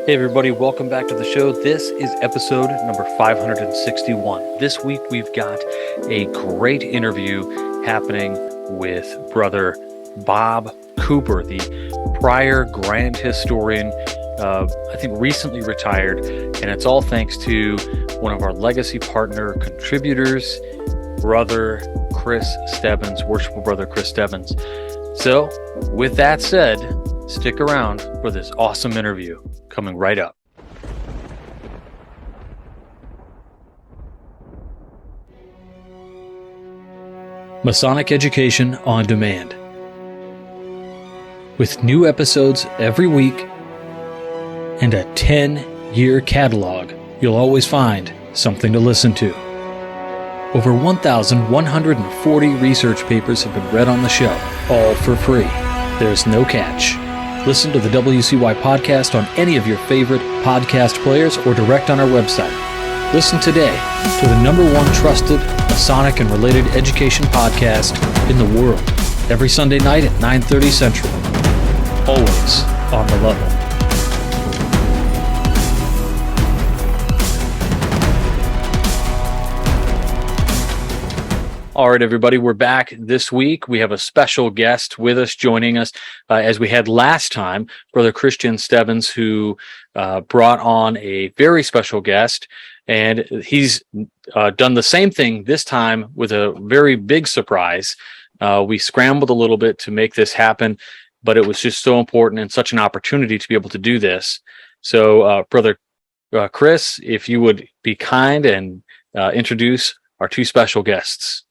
Hey everybody, welcome back to the show. This is episode number 561. This week we've got a great interview happening with Brother Bob Cooper, the prior Grand Historian, I think recently retired, and it's all thanks to one of our legacy partner contributors, Brother Chris Stebbins, Worshipful Brother Chris Stebbins. So, with that said, stick around for this awesome interview coming right up. Masonic Education on Demand. With new episodes every week and a 10-year catalog, you'll always find something to listen to. Over 1,140 research papers have been read on the show, all for free. There's no catch. Listen to the WCY podcast on any of your favorite podcast players or direct on our website. Listen today to the #1 trusted Masonic and related education podcast in the world. Every Sunday night at 9:30 Central. Always on the level. All right, everybody, we're back this week. We have a special guest with us joining us, as we had last time, Brother Christian Stebbins, who brought on a very special guest, and he's done the same thing this time with a very big surprise. We scrambled a little bit to make this happen, but it was just so important and such an opportunity to be able to do this. So, Brother Chris, if you would be kind and introduce our two special guests.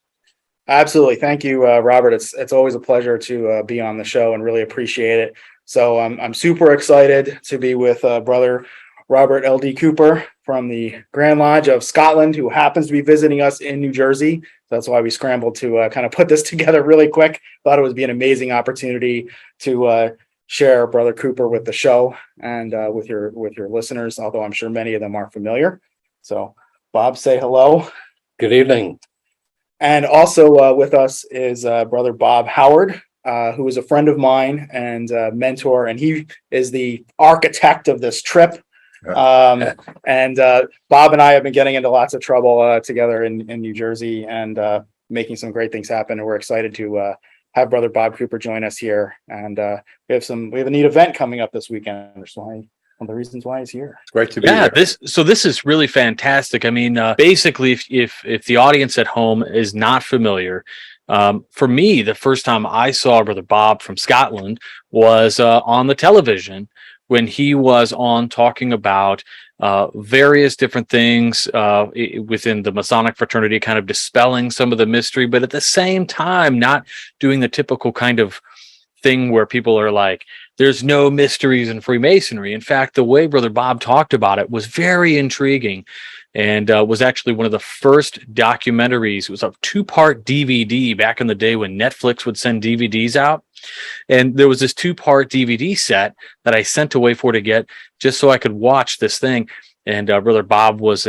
Absolutely. Thank you, Robert. It's always a pleasure to be on the show and really appreciate it. So I'm super excited to be with Brother Robert L.D. Cooper from the Grand Lodge of Scotland, who happens to be visiting us in New Jersey. So that's why we scrambled to kind of put this together really quick. Thought it would be an amazing opportunity to share Brother Cooper with the show and with your listeners, although I'm sure many of them are familiar. So Bob, say hello. Good evening. And also with us is Brother Bob Howard, who is a friend of mine and mentor, and he is the architect of this trip. And Bob and I have been getting into lots of trouble together in New Jersey and making some great things happen. And we're excited to have Brother Bob Cooper join us here. And we have a neat event coming up this weekend. That's why one of the reasons why he's here. It's great to be here. This is really fantastic. I mean, basically, if the audience at home is not familiar, for me, the first time I saw Brother Bob from Scotland was on the television when he was on talking about various different things within the Masonic fraternity, kind of dispelling some of the mystery, but at the same time, not doing the typical kind of thing where people are like, there's no mysteries in Freemasonry. In fact, the way Brother Bob talked about it was very intriguing and was actually one of the first documentaries. It was a 2-part DVD back in the day when Netflix would send DVDs out. And there was this 2-part DVD set that I sent away to get just so I could watch this thing. And Brother Bob was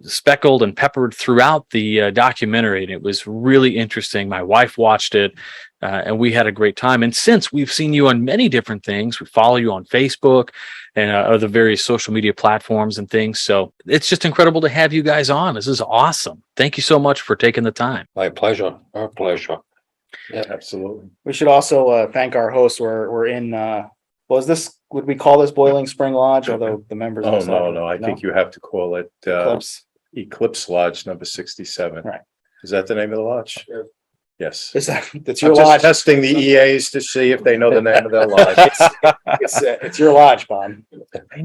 speckled and peppered throughout the documentary, and it was really interesting. My wife watched it, and we had a great time. And since we've seen you on many different things, we follow you on Facebook and other various social media platforms and things. So it's just incredible to have you guys on. This is awesome. Thank you so much for taking the time. My pleasure. Our pleasure. Yeah, absolutely. We should also thank our hosts. We're in. Would we call this Boiling Spring Lodge? Although the members. Oh, no. I think you have to call it Eclipse Lodge number 67. Right. Is that the name of the lodge? Yes. That's your I'm lodge. just testing the EAs to see if they know the name of their lodge. It's your lodge, Bob.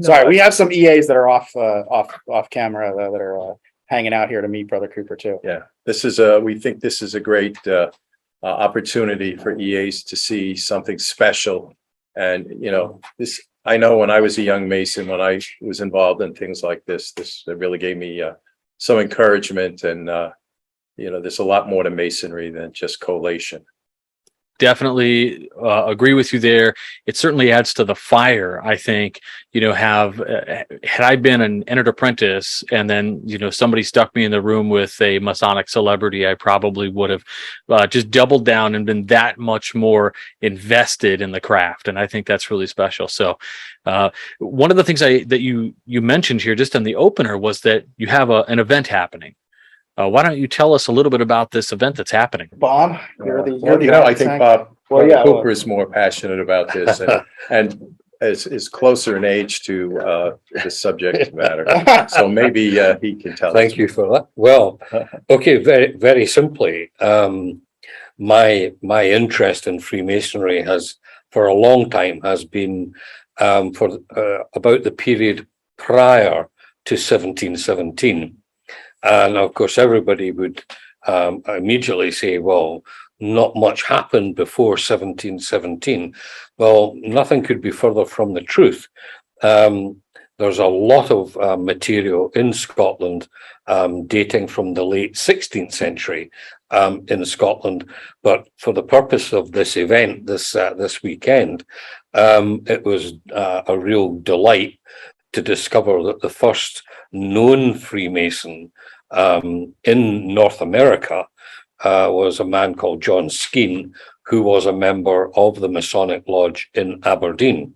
Sorry, we have some EAs that are off camera that are hanging out here to meet Brother Cooper too. Yeah, we think this is a great opportunity for EAs to see something special. And, I know when I was a young Mason, when I was involved in things like this really gave me some encouragement. And, there's a lot more to Masonry than just collation. definitely agree with you there. It certainly adds to the fire. I think, had I been an entered apprentice and then, somebody stuck me in the room with a Masonic celebrity, I probably would have just doubled down and been that much more invested in the craft. And I think that's really special. So one of the things that you mentioned here just in the opener was that you have an event happening. Why don't you tell us a little bit about this event that's happening? Bob, I think Bob Cooper is more passionate about this and is closer in age to the subject matter. So maybe he can tell us. Thank you for that. Well, okay, very, very simply, my interest in Freemasonry has, for a long time, has been for about the period prior to 1717. And of course, everybody would immediately say, well, not much happened before 1717. Well, nothing could be further from the truth. There's a lot of material in Scotland dating from the late 16th century in Scotland. But for the purpose of this event, this weekend, it was a real delight to discover that the first known Freemason in North America was a man called John Skene, who was a member of the Masonic Lodge in Aberdeen.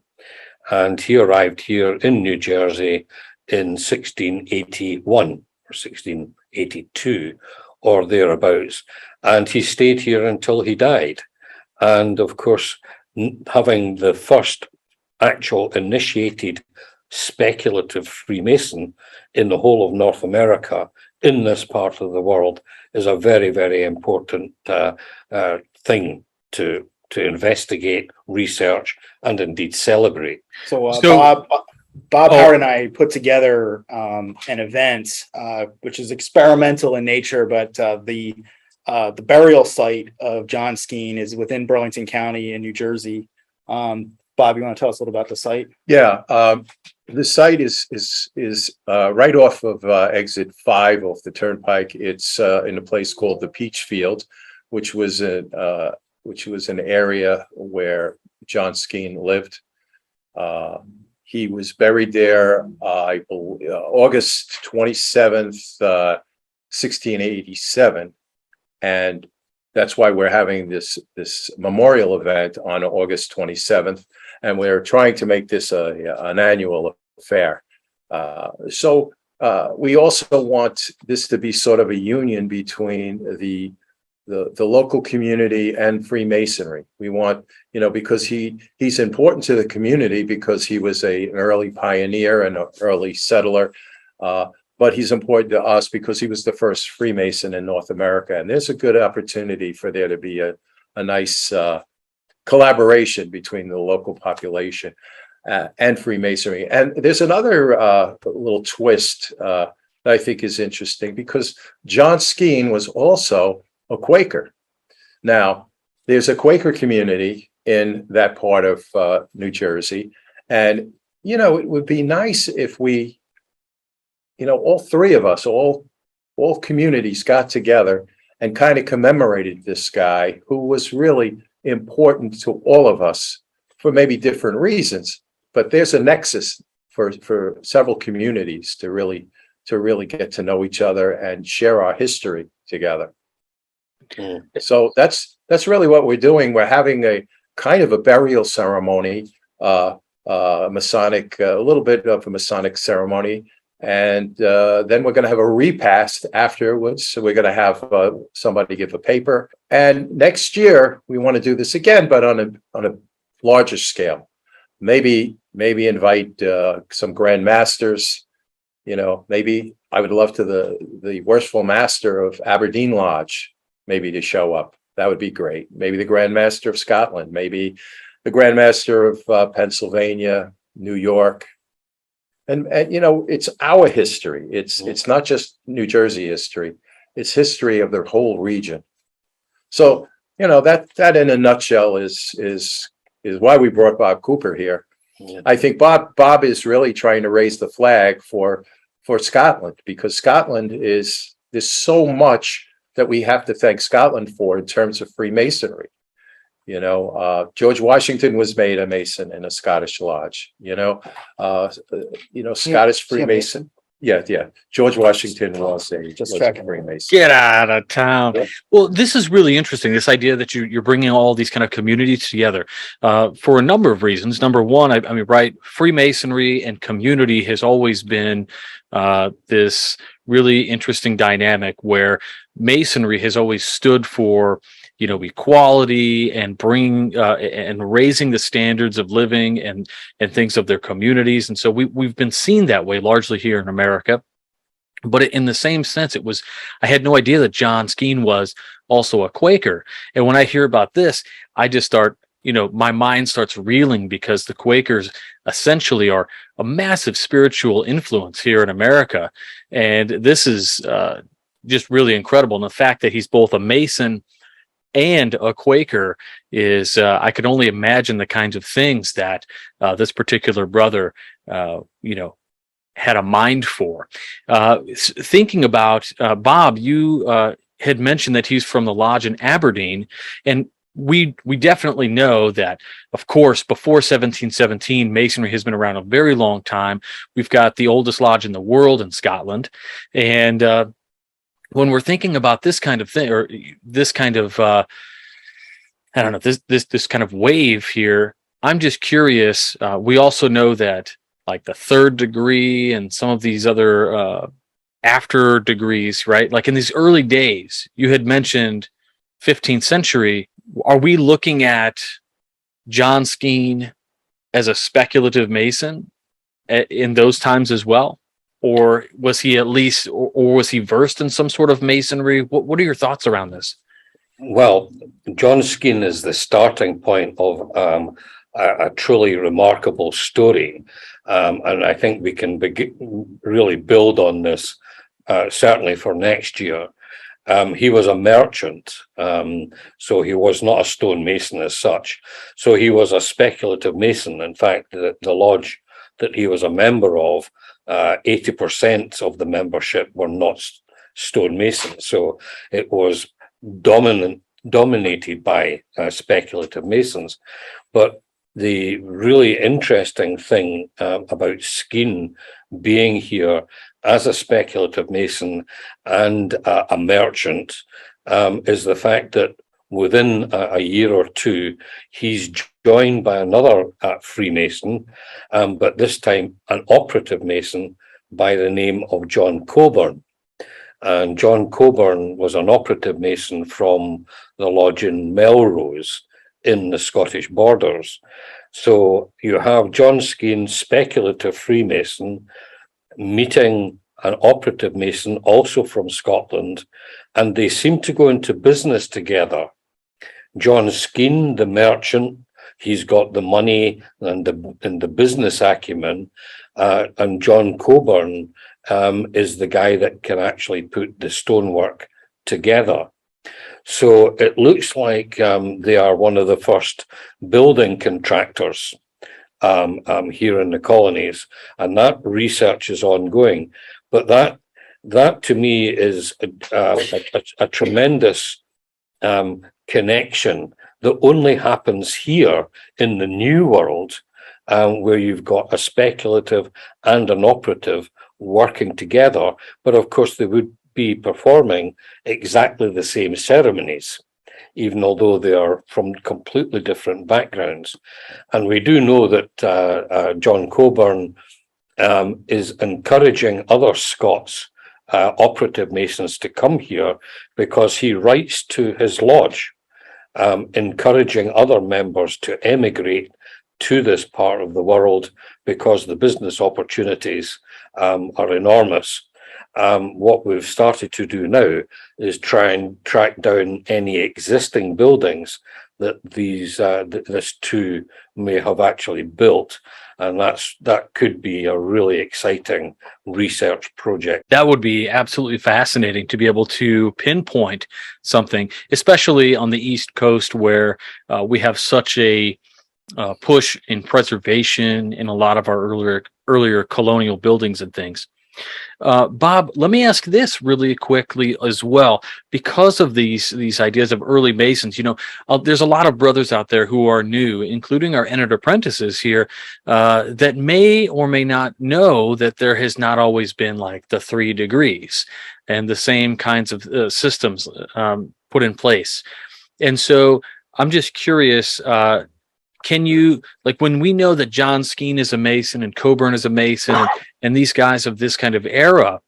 And he arrived here in New Jersey in 1681 or 1682 or thereabouts. And he stayed here until he died. And of course, having the first actual initiated speculative Freemason in the whole of North America in this part of the world is a very, very important thing to investigate, research, and indeed celebrate. So Bob Howard and I put together an event which is experimental in nature, but the burial site of John Skene is within Burlington County in New Jersey. Bob, you want to tell us a little about the site? Yeah, the site is right off of exit 5 off the turnpike. It's in a place called the Peach Field, which was an area where John Skene lived. He was buried there, I believe, August 27th, 1687, and that's why we're having this memorial event on August 27th. And we're trying to make this an annual affair. So we also want this to be sort of a union between the local community and Freemasonry. We want, because he's important to the community because he was an early pioneer and an early settler. But he's important to us because he was the first Freemason in North America. And there's a good opportunity for there to be a nice collaboration between the local population and Freemasonry. And there's another little twist that I think is interesting because John Skene was also a Quaker. Now, there's a Quaker community in that part of New Jersey. And, it would be nice if we, all three of us, all communities got together and kind of commemorated this guy who was really important to all of us for maybe different reasons, but there's a nexus for several communities to really get to know each other and share our history together. So that's really what we're doing. We're having a kind of a burial ceremony, Masonic, a little bit of a Masonic ceremony, and then we're going to have a repast afterwards. So we're going to have somebody give a paper. And next year we want to do this again, but on a larger scale. Maybe invite some Grand Masters. Maybe I would love to the Worshipful Master of Aberdeen Lodge maybe to show up. That would be great. Maybe the Grand Master of Scotland. Maybe the Grand Master of Pennsylvania, New York. And it's our history. It's not just New Jersey history. It's history of the whole region. So, that in a nutshell is why we brought Bob Cooper here. Yeah. I think Bob is really trying to raise the flag for Scotland, because Scotland there's so much that we have to thank Scotland for in terms of Freemasonry. George Washington was made a Mason in a Scottish lodge, Scottish Freemason. Yeah. George Washington was a Freemason. Get out of town. Yeah. Well, this is really interesting. This idea that you're bringing all these kind of communities together for a number of reasons. Number one, I mean, right, Freemasonry and community has always been this really interesting dynamic where Masonry has always stood for, equality and bringing and raising the standards of living and things of their communities. And so we've been seen that way largely here in America. But in the same sense, I had no idea that John Skeen was also a Quaker. And when I hear about this, I just start, my mind starts reeling, because the Quakers essentially are a massive spiritual influence here in America. And this is just really incredible. And the fact that he's both a Mason and a Quaker is, I could only imagine the kinds of things that this particular brother, had a mind for. Thinking about Bob, you had mentioned that he's from the lodge in Aberdeen, and we definitely know that, of course, before 1717, Masonry has been around a very long time. We've got the oldest lodge in the world in Scotland, and when we're thinking about this kind of thing, or this kind of this kind of wave here, I'm just curious. We also know that, like, the third degree and some of these other after degrees, right? Like in these early days, you had mentioned 15th century. Are we looking at John Skeen as a speculative Mason in those times as well? Or was he at least, or was he versed in some sort of Masonry? What are your thoughts around this? Well, John Skeen is the starting point of a truly remarkable story. And I think we can really build on this, certainly for next year. He was a merchant, so he was not a stonemason as such. So he was a speculative Mason. In fact, the lodge that he was a member of, 80% of the membership were not stonemasons. So it was dominated by speculative Masons. But the really interesting thing about Skeen being here as a speculative Mason and a merchant is the fact that within a year or two, he's joined by another Freemason, but this time an operative Mason by the name of John Coburn. And John Coburn was an operative Mason from the lodge in Melrose in the Scottish borders. So you have John Skeen, speculative Freemason, meeting an operative Mason also from Scotland, and they seem to go into business together. John Skeen, the merchant, he's got the money and the business acumen, and John Coburn is the guy that can actually put the stonework together. So it looks like they are one of the first building contractors here in the colonies, and that research is ongoing. But that to me is a tremendous connection that only happens here in the New World, where you've got a speculative and an operative working together. But of course, they would be performing exactly the same ceremonies, even although they are from completely different backgrounds. And we do know that John Coburn is encouraging other Scots operative Masons to come here, because he writes to his lodge encouraging other members to emigrate to this part of the world because the business opportunities are enormous. What we've started to do now is try and track down any existing buildings that this two may have actually built, and that could be a really exciting research project. That would be absolutely fascinating to be able to pinpoint something, especially on the East Coast, where we have such a push in preservation in a lot of our earlier colonial buildings and things. Bob, let me ask this really quickly as well. Because of these ideas of early Masons, there's a lot of brothers out there who are new, including our entered apprentices here, that may or may not know that there has not always been like the 3 degrees and the same kinds of systems put in place. And so I'm just curious. Can you, like, when we know that John Skeen is a Mason and Coburn is a Mason and these guys of this kind of era,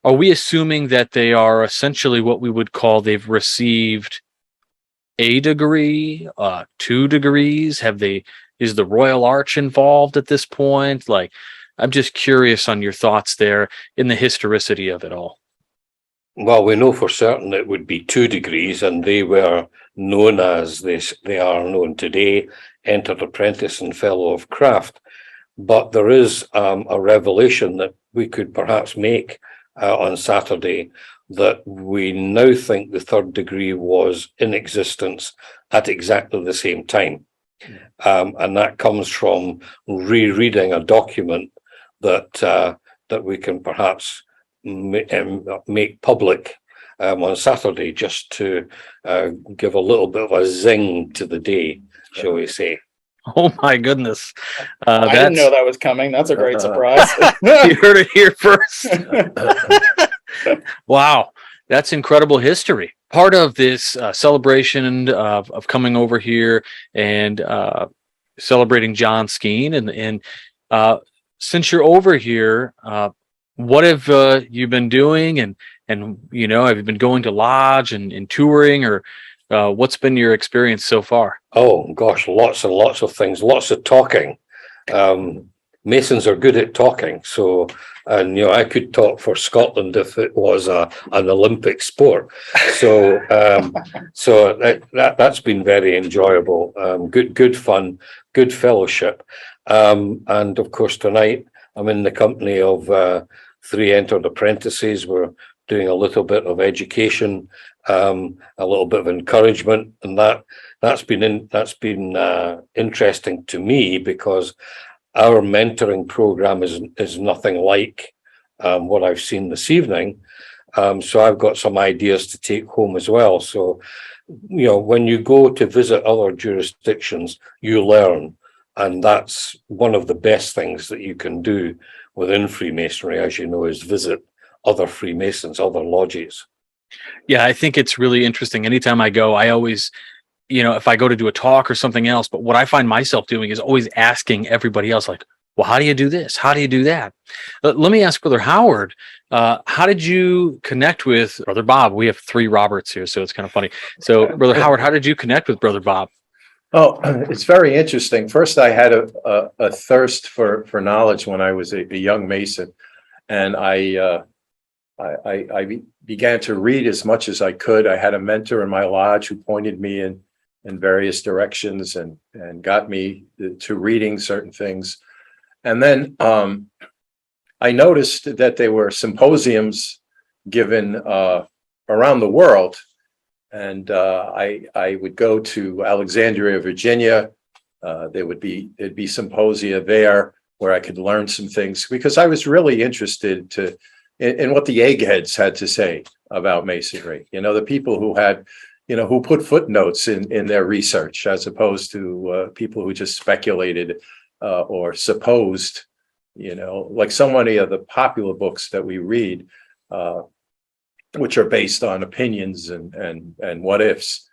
are we assuming that they are essentially what we would call they've received a degree, 2 degrees? Is the Royal Arch involved at this point? Like, I'm just curious on your thoughts there in the historicity of it all. Well, we know for certain it would be 2 degrees, and they were known as they are known today, entered apprentice and fellow of craft. But there is a revelation that we could perhaps make on Saturday, that we now think the 3rd degree was in existence at exactly the same time. And that comes from rereading a document that we can perhaps make public on Saturday, just to give a little bit of a zing to the day, shall we say. Oh my goodness. I didn't know that was coming. That's a great surprise. You heard it here first. Wow. That's incredible history. Part of this celebration of coming over here and celebrating John Skeen. And since you're over here, what have you been doing? And have you been going to lodge and touring, or what's been your experience so far? Oh gosh, lots and lots of things, lots of talking. Masons are good at talking, so I could talk for Scotland if it was an Olympic sport. So that's been very enjoyable. Good fun, good fellowship, and of course tonight I'm in the company of 3 entered apprentices. We're doing a little bit of education, a little bit of encouragement, and that's been interesting to me, because our mentoring program is nothing like what I've seen this evening. So I've got some ideas to take home as well. So, when you go to visit other jurisdictions, you learn, and that's one of the best things that you can do within Freemasonry, as you know, is visit other Freemasons, other lodges. Yeah, I think it's really interesting. Anytime I go, I always, if I go to do a talk or something else, but what I find myself doing is always asking everybody else, like, well, how do you do this? How do you do that? Let me ask Brother Howard, how did you connect with Brother Bob? We have 3 Roberts here, so it's kind of funny. So, Brother Howard, how did you connect with Brother Bob? Oh, it's very interesting. First, I had a thirst for knowledge when I was a young Mason, and I began to read as much as I could. I had a mentor in my lodge who pointed me in various directions and got me to reading certain things. And then I noticed that there were symposiums given around the world. And I would go to Alexandria, Virginia. There'd be symposia there where I could learn some things, because I was really interested in what the eggheads had to say about Masonry. The people who had, who put footnotes in their research, as opposed to people who just speculated or supposed, like so many of the popular books that we read, which are based on opinions and what ifs.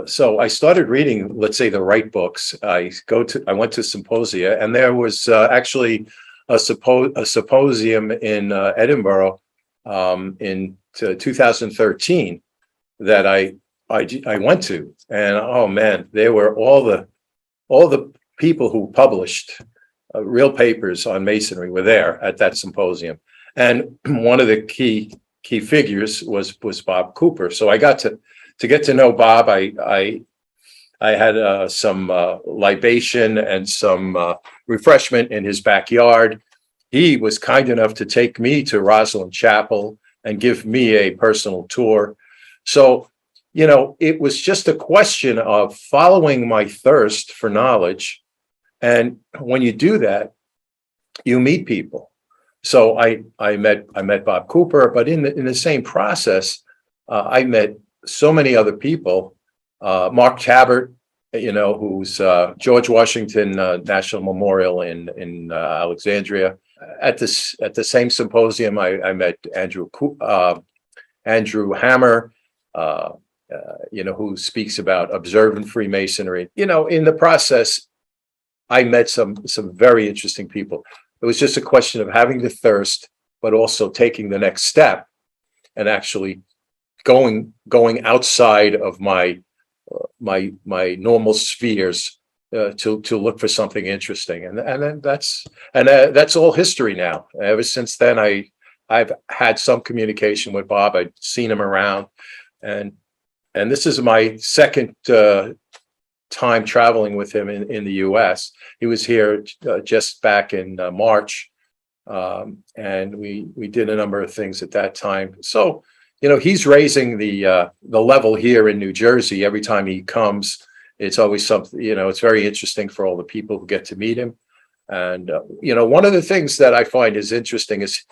So I started reading, let's say, the right books. I went to symposia, and there was actually a symposium in Edinburgh in 2013 that I went to, and oh man, there were all the people who published real papers on Masonry were there at that symposium, and one of the key figures was Bob Cooper. So I got to get to know Bob. I had some libation and some refreshment in his backyard. He was kind enough to take me to Rosslyn Chapel and give me a personal tour. So, it was just a question of following my thirst for knowledge. And when you do that, you meet people So I met Bob Cooper, but in the same process, I met so many other people. Mark Tabbert, who's George Washington National Memorial in Alexandria. At the same symposium, I met Andrew Hammer, who speaks about observant Freemasonry. In the process, I met some very interesting people. It was just a question of having the thirst, but also taking the next step and actually going outside of my normal spheres to look for something interesting. And then that's all history now. Ever since then, I've had some communication with Bob. I've seen him around, and this is my second time traveling with him in the U.S. He was here just back in March, and we did a number of things at that time. So, he's raising the level here in New Jersey. Every time he comes, it's always something. It's very interesting for all the people who get to meet him. And one of the things that I find is interesting is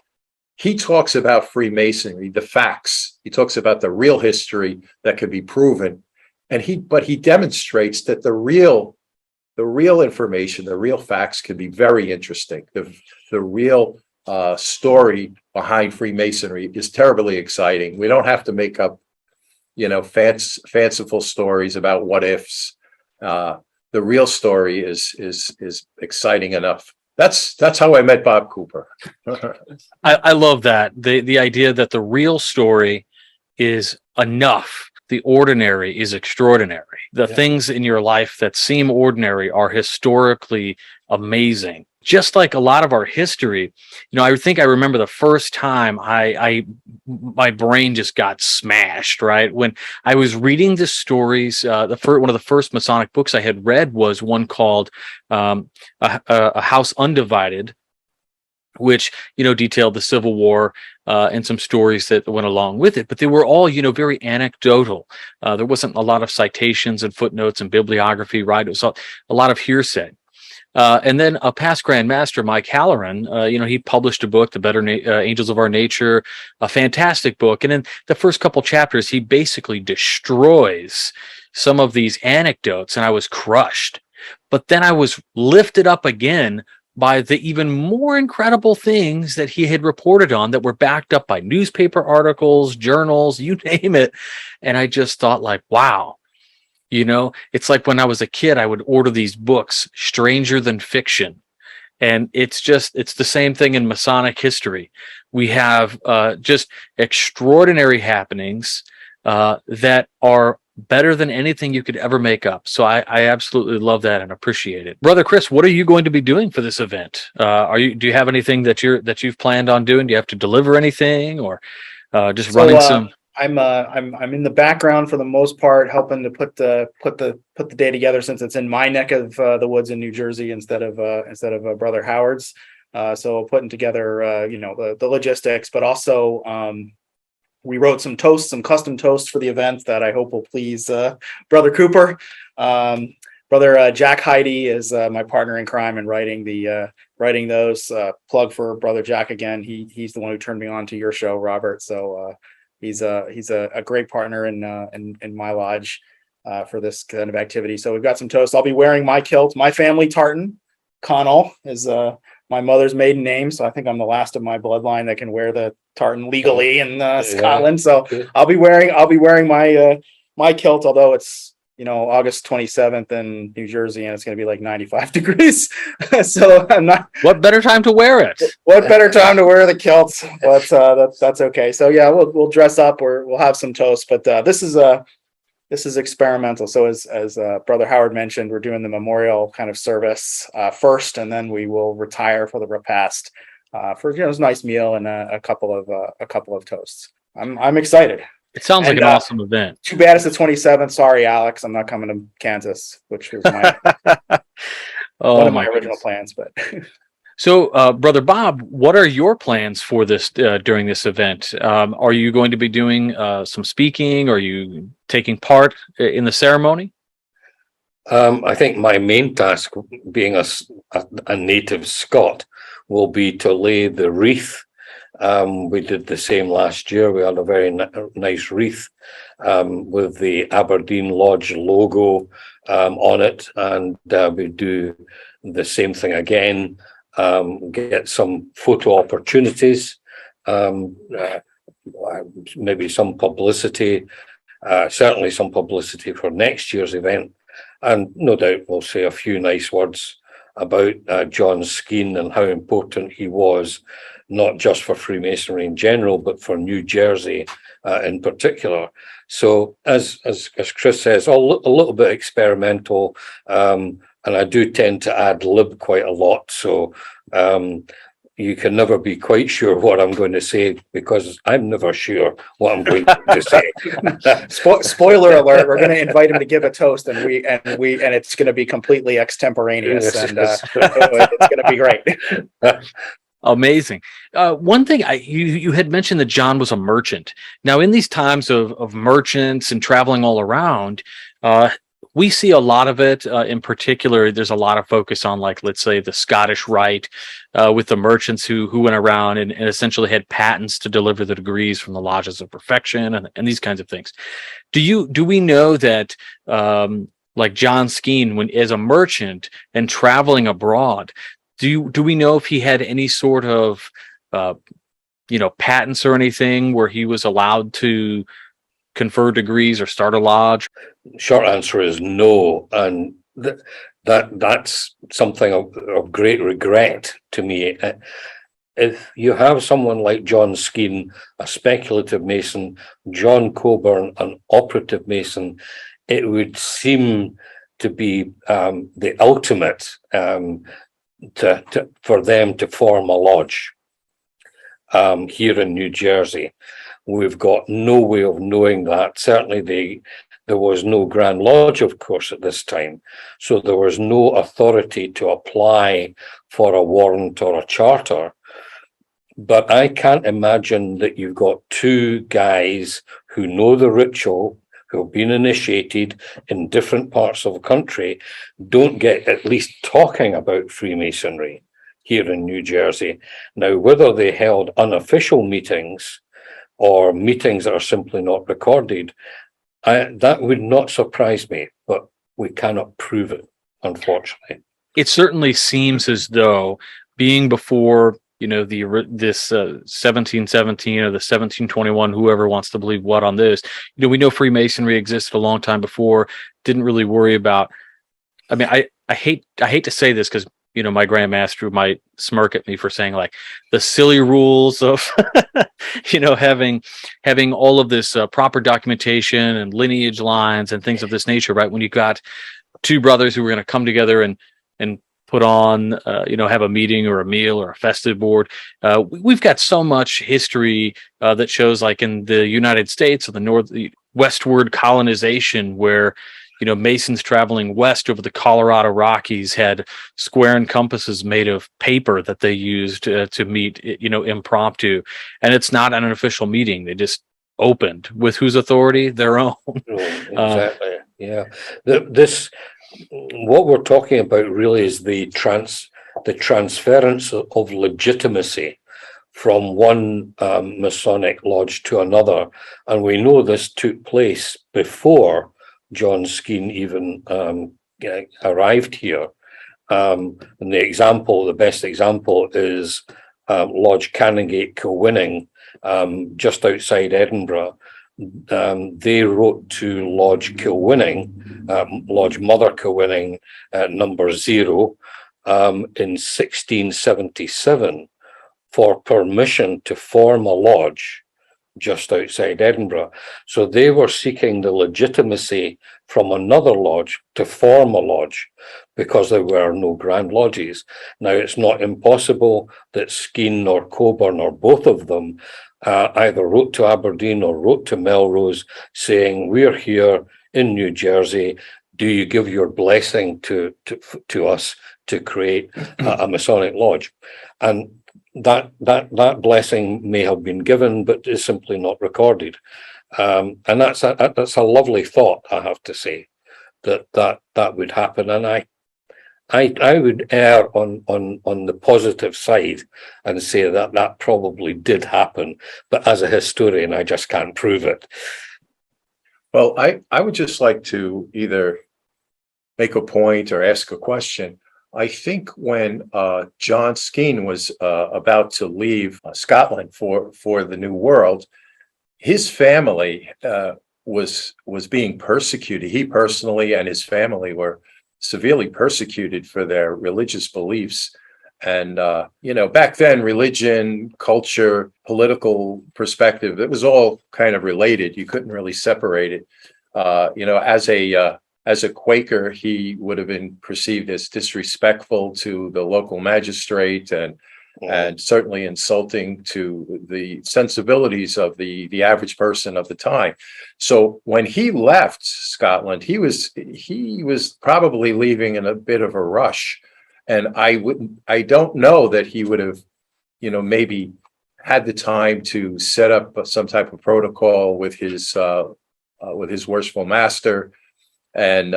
he talks about Freemasonry, the facts. He talks about the real history that can be proven. But he demonstrates that the real information, the real facts can be very interesting. The real story behind Freemasonry is terribly exciting. We don't have to make up, fanciful stories about what ifs. The real story is exciting enough. That's how I met Bob Cooper. I love that. The idea that the real story is enough. The ordinary is extraordinary. The things in your life that seem ordinary are historically amazing. Just like a lot of our history, I think I remember the first time my brain just got smashed, right? When I was reading the stories, one of the first Masonic books I had read was one called A House Undivided, which, detailed the Civil War and some stories that went along with it. But they were all, very anecdotal. There wasn't a lot of citations and footnotes and bibliography, right? It was a lot of hearsay. And then a past Grand Master, Mike Halloran, he published a book, The Better Angels of Our Nature, a fantastic book. And in the first couple chapters, he basically destroys some of these anecdotes, and I was crushed. But then I was lifted up again by the even more incredible things that he had reported on that were backed up by newspaper articles, journals, you name it. And I just thought, like, wow, it's like when I was a kid, I would order these books, Stranger Than Fiction. And it's the same thing in Masonic history. We have just extraordinary happenings that are better than anything you could ever make up. So I absolutely love that and appreciate it. Brother Chris, what are you going to be doing for this event? Do you have anything that you've planned on doing? Do you have to deliver anything, or just running some? I'm in the background for the most part, helping to put the day together, since it's in my neck of the woods in New Jersey instead of Brother Howard's. So putting together the logistics, but also we wrote some custom toasts for the event that I hope will please Brother Cooper. Brother Jack Heidi is my partner in crime in writing those. Plug for Brother Jack again. He's the one who turned me on to your show, Robert. So he's a great partner in my lodge for this kind of activity. So we've got some toasts. I'll be wearing my kilt. My family tartan, Connell, is my mother's maiden name, so I think I'm the last of my bloodline that can wear the tartan legally in Scotland. So I'll be wearing my kilt, although it's August 27th in New Jersey and it's going to be like 95 degrees. So I'm not. What better time to wear it? What better time to wear the kilt? But that's okay. So yeah, we'll dress up or we'll have some toast. But this is experimental. So as Brother Howard mentioned, we're doing the memorial kind of service first, and then we will retire for the repast for a nice meal and a couple of toasts. I'm excited. It sounds like an awesome event. Too bad it's the 27th. Sorry, Alex, I'm not coming to Kansas, which was one of my original plans. But so, Brother Bob, what are your plans for this during this event? Are you going to be doing some speaking? Are you taking part in the ceremony? I think my main task, being a native Scot, will be to lay the wreath. We did the same last year. We had a very nice wreath with the Aberdeen Lodge logo on it, and we do the same thing again. Get some photo opportunities, maybe some publicity, certainly some publicity for next year's event, and no doubt we'll say a few nice words about John Skene and how important he was, not just for Freemasonry in general, but for New Jersey in particular. So as Chris says, a little bit experimental, and I do tend to ad lib quite a lot. So you can never be quite sure what I'm going to say, because I'm never sure what I'm going to say. Spoiler alert: we're going to invite him to give a toast, and it's going to be completely extemporaneous, and it's going to be great. Amazing. One thing you had mentioned that John was a merchant. Now, in these times of merchants and traveling all around, we see a lot of it. In particular, there's a lot of focus on, like, let's say, the Scottish Rite, with the merchants who went around and essentially had patents to deliver the degrees from the lodges of perfection and these kinds of things. Do we know that, like John Skene, when as a merchant and traveling abroad, do we know if he had any sort of patents or anything where he was allowed to confer degrees or start a lodge? Short answer is no, and that's something of great regret to me. If you have someone like John Skene, a speculative Mason, John Coburn, an operative Mason, it would seem to be the ultimate for them to form a lodge here in New Jersey. We've got no way of knowing that. Certainly there was no Grand Lodge, of course, at this time. So there was no authority to apply for a warrant or a charter. But I can't imagine that you've got two guys who know the ritual, who have been initiated in different parts of the country, don't get at least talking about Freemasonry here in New Jersey. Now, whether they held unofficial meetings or meetings that are simply not recorded, that would not surprise me, but we cannot prove it, unfortunately. It certainly seems as though, being before this 1717 or the 1721, whoever wants to believe what on this, we know Freemasonry existed a long time before. Didn't really worry about. I mean, I hate to say this, because my grandmaster might smirk at me for saying, like, the silly rules of having all of this proper documentation and lineage lines and things of this nature, right? When you got two brothers who were going to come together and put on, have a meeting or a meal or a festive board. We've got so much history that shows, like in the United States, or the westward colonization, where Masons traveling west over the Colorado Rockies had square and compasses made of paper that they used to meet, impromptu. And it's not an official meeting. They just opened with whose authority? Their own. Exactly. Yeah. What we're talking about really is the transference of legitimacy from one Masonic lodge to another. And we know this took place before John Skene even arrived here. And the best example is Lodge Canongate Kilwinning, just outside Edinburgh. They wrote to Lodge Kilwinning, Lodge Mother Kilwinning, number 0, in 1677 for permission to form a lodge just outside Edinburgh. So they were seeking the legitimacy from another lodge to form a lodge, because there were no Grand Lodges. Now, it's not impossible that Skene or Coburn or both of them either wrote to Aberdeen or wrote to Melrose saying, we're here in New Jersey, do you give your blessing to us to create a Masonic lodge? And that blessing may have been given, but is simply not recorded. And that's a lovely thought, I have to say, that would happen. And I would err on the positive side and say that that probably did happen, but as a historian, I just can't prove it. Well, I would just like to either make a point or ask a question. I think when John Skene was about to leave Scotland for the New World, his family was being persecuted. He personally and his family were severely persecuted for their religious beliefs. And back then, religion, culture, political perspective, it was all kind of related. You couldn't really separate it. As a Quaker, he would have been perceived as disrespectful to the local magistrate and certainly insulting to the sensibilities of the average person of the time. So when he left Scotland, he was probably leaving in a bit of a rush. And I don't know that he would have, maybe had the time to set up some type of protocol with his worshipful master and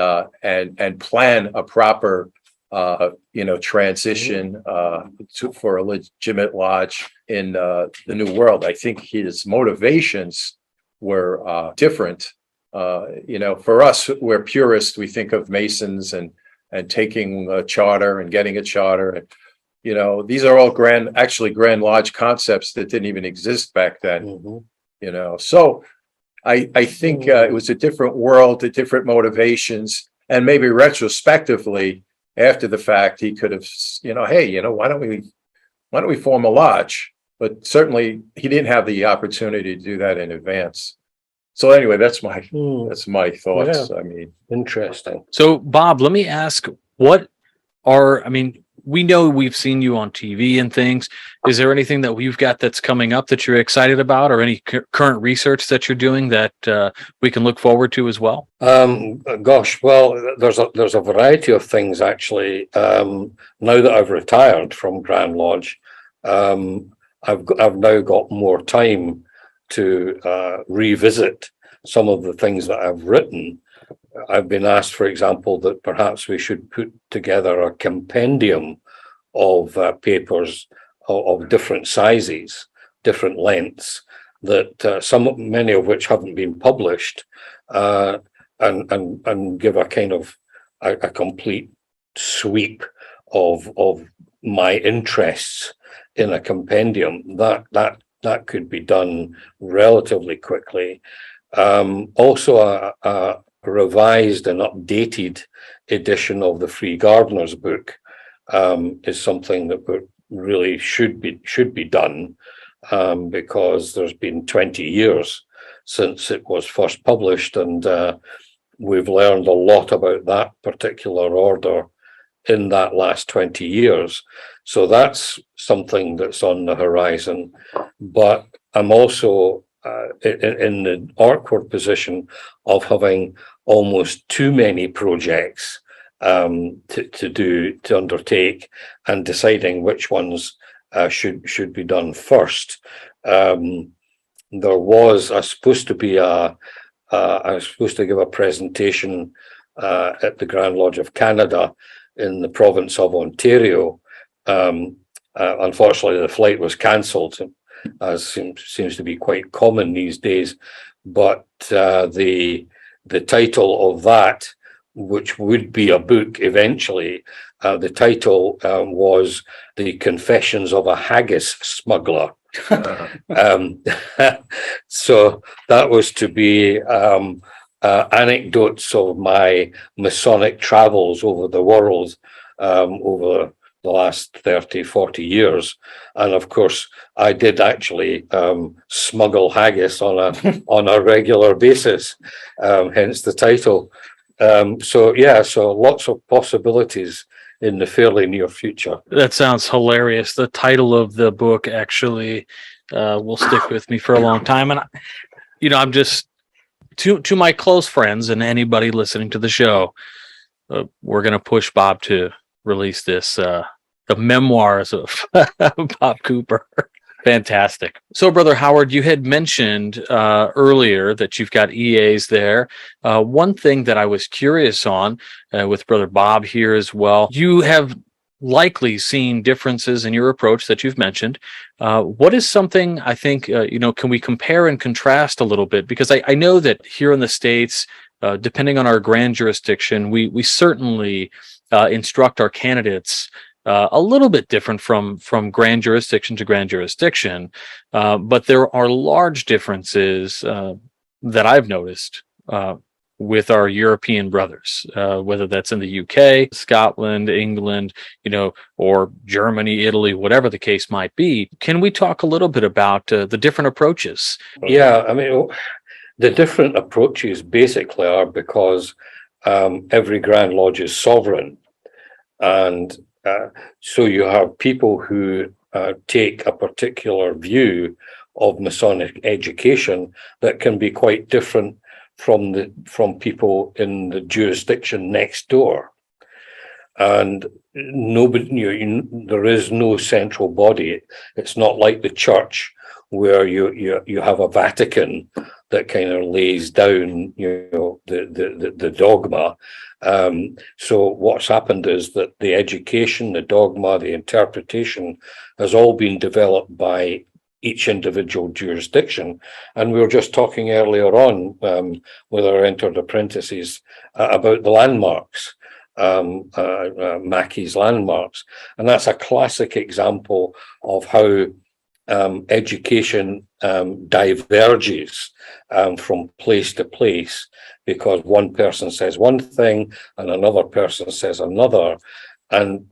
plan a proper transition for a legitimate lodge in the New World. I think his motivations were different. For us, we're purists. We think of Masons and taking a charter and getting a charter, and these are all Grand Lodge concepts that didn't even exist back then. So I think it was a different world, different motivations, and maybe retrospectively, after the fact, he could have, hey, why don't we form a lodge? But certainly, he didn't have the opportunity to do that in advance. So anyway, that's my thoughts. Yeah. I mean, Interesting. So, Bob, let me ask, we know we've seen you on TV and things. Is there anything that we've got that's coming up that you're excited about, or any current research that you're doing that we can look forward to as well? Gosh, well, there's a variety of things actually. Now that I've retired from Grand Lodge, I've now got more time to revisit some of the things that I've written. I've been asked, for example, that perhaps we should put together a compendium of papers of different sizes, different lengths, that many of which haven't been published, and give a kind of a complete sweep of my interests in a compendium. That could be done relatively quickly. Also, a revised and updated edition of the Free Gardener's book is something that really should be done, because there's been 20 years since it was first published, and we've learned a lot about that particular order in that last 20 years. So that's something that's on the horizon. But I'm also in the awkward position of having almost too many projects to undertake, and deciding which ones should be done first. There was supposed to be I was supposed to give a presentation at the Grand Lodge of Canada in the province of Ontario. Unfortunately, the flight was cancelled, as seems to be quite common these days. But the title of that, which would be a book eventually, the title was "The Confessions of a Haggis Smuggler." So that was to be anecdotes of my Masonic travels over the world over the last 30, 40 years. And of course, I did actually smuggle haggis on a regular basis, hence the title. So lots of possibilities in the fairly near future. That sounds hilarious. The title of the book actually will stick with me for a long time. And, I'm just, to my close friends and anybody listening to the show, we're going to push Bob to release this, the memoirs of Bob Cooper. Fantastic. So, Brother Howard, you had mentioned earlier that you've got EAs there. One thing that I was curious on with Brother Bob here as well, you have likely seen differences in your approach that you've mentioned. What is something I think, can we compare and contrast a little bit? Because I know that here in the States, depending on our grand jurisdiction, we certainly instruct our candidates a little bit different from grand jurisdiction to grand jurisdiction, but there are large differences that I've noticed with our European brothers, whether that's in the UK, Scotland, England, or Germany, Italy, whatever the case might be. Can we talk a little bit about the different approaches? Yeah, I mean, the different approaches basically are because every Grand Lodge is sovereign, and so you have people who take a particular view of Masonic education that can be quite different from people in the jurisdiction next door, and nobody, there is no central body. It's not like the church where you have a Vatican that kind of lays down the dogma. So what's happened is that the education, the dogma, the interpretation has all been developed by each individual jurisdiction. And we were just talking earlier on with our entered apprentices about the landmarks, Mackey's landmarks. And that's a classic example of how education diverges from place to place, because one person says one thing and another person says another, and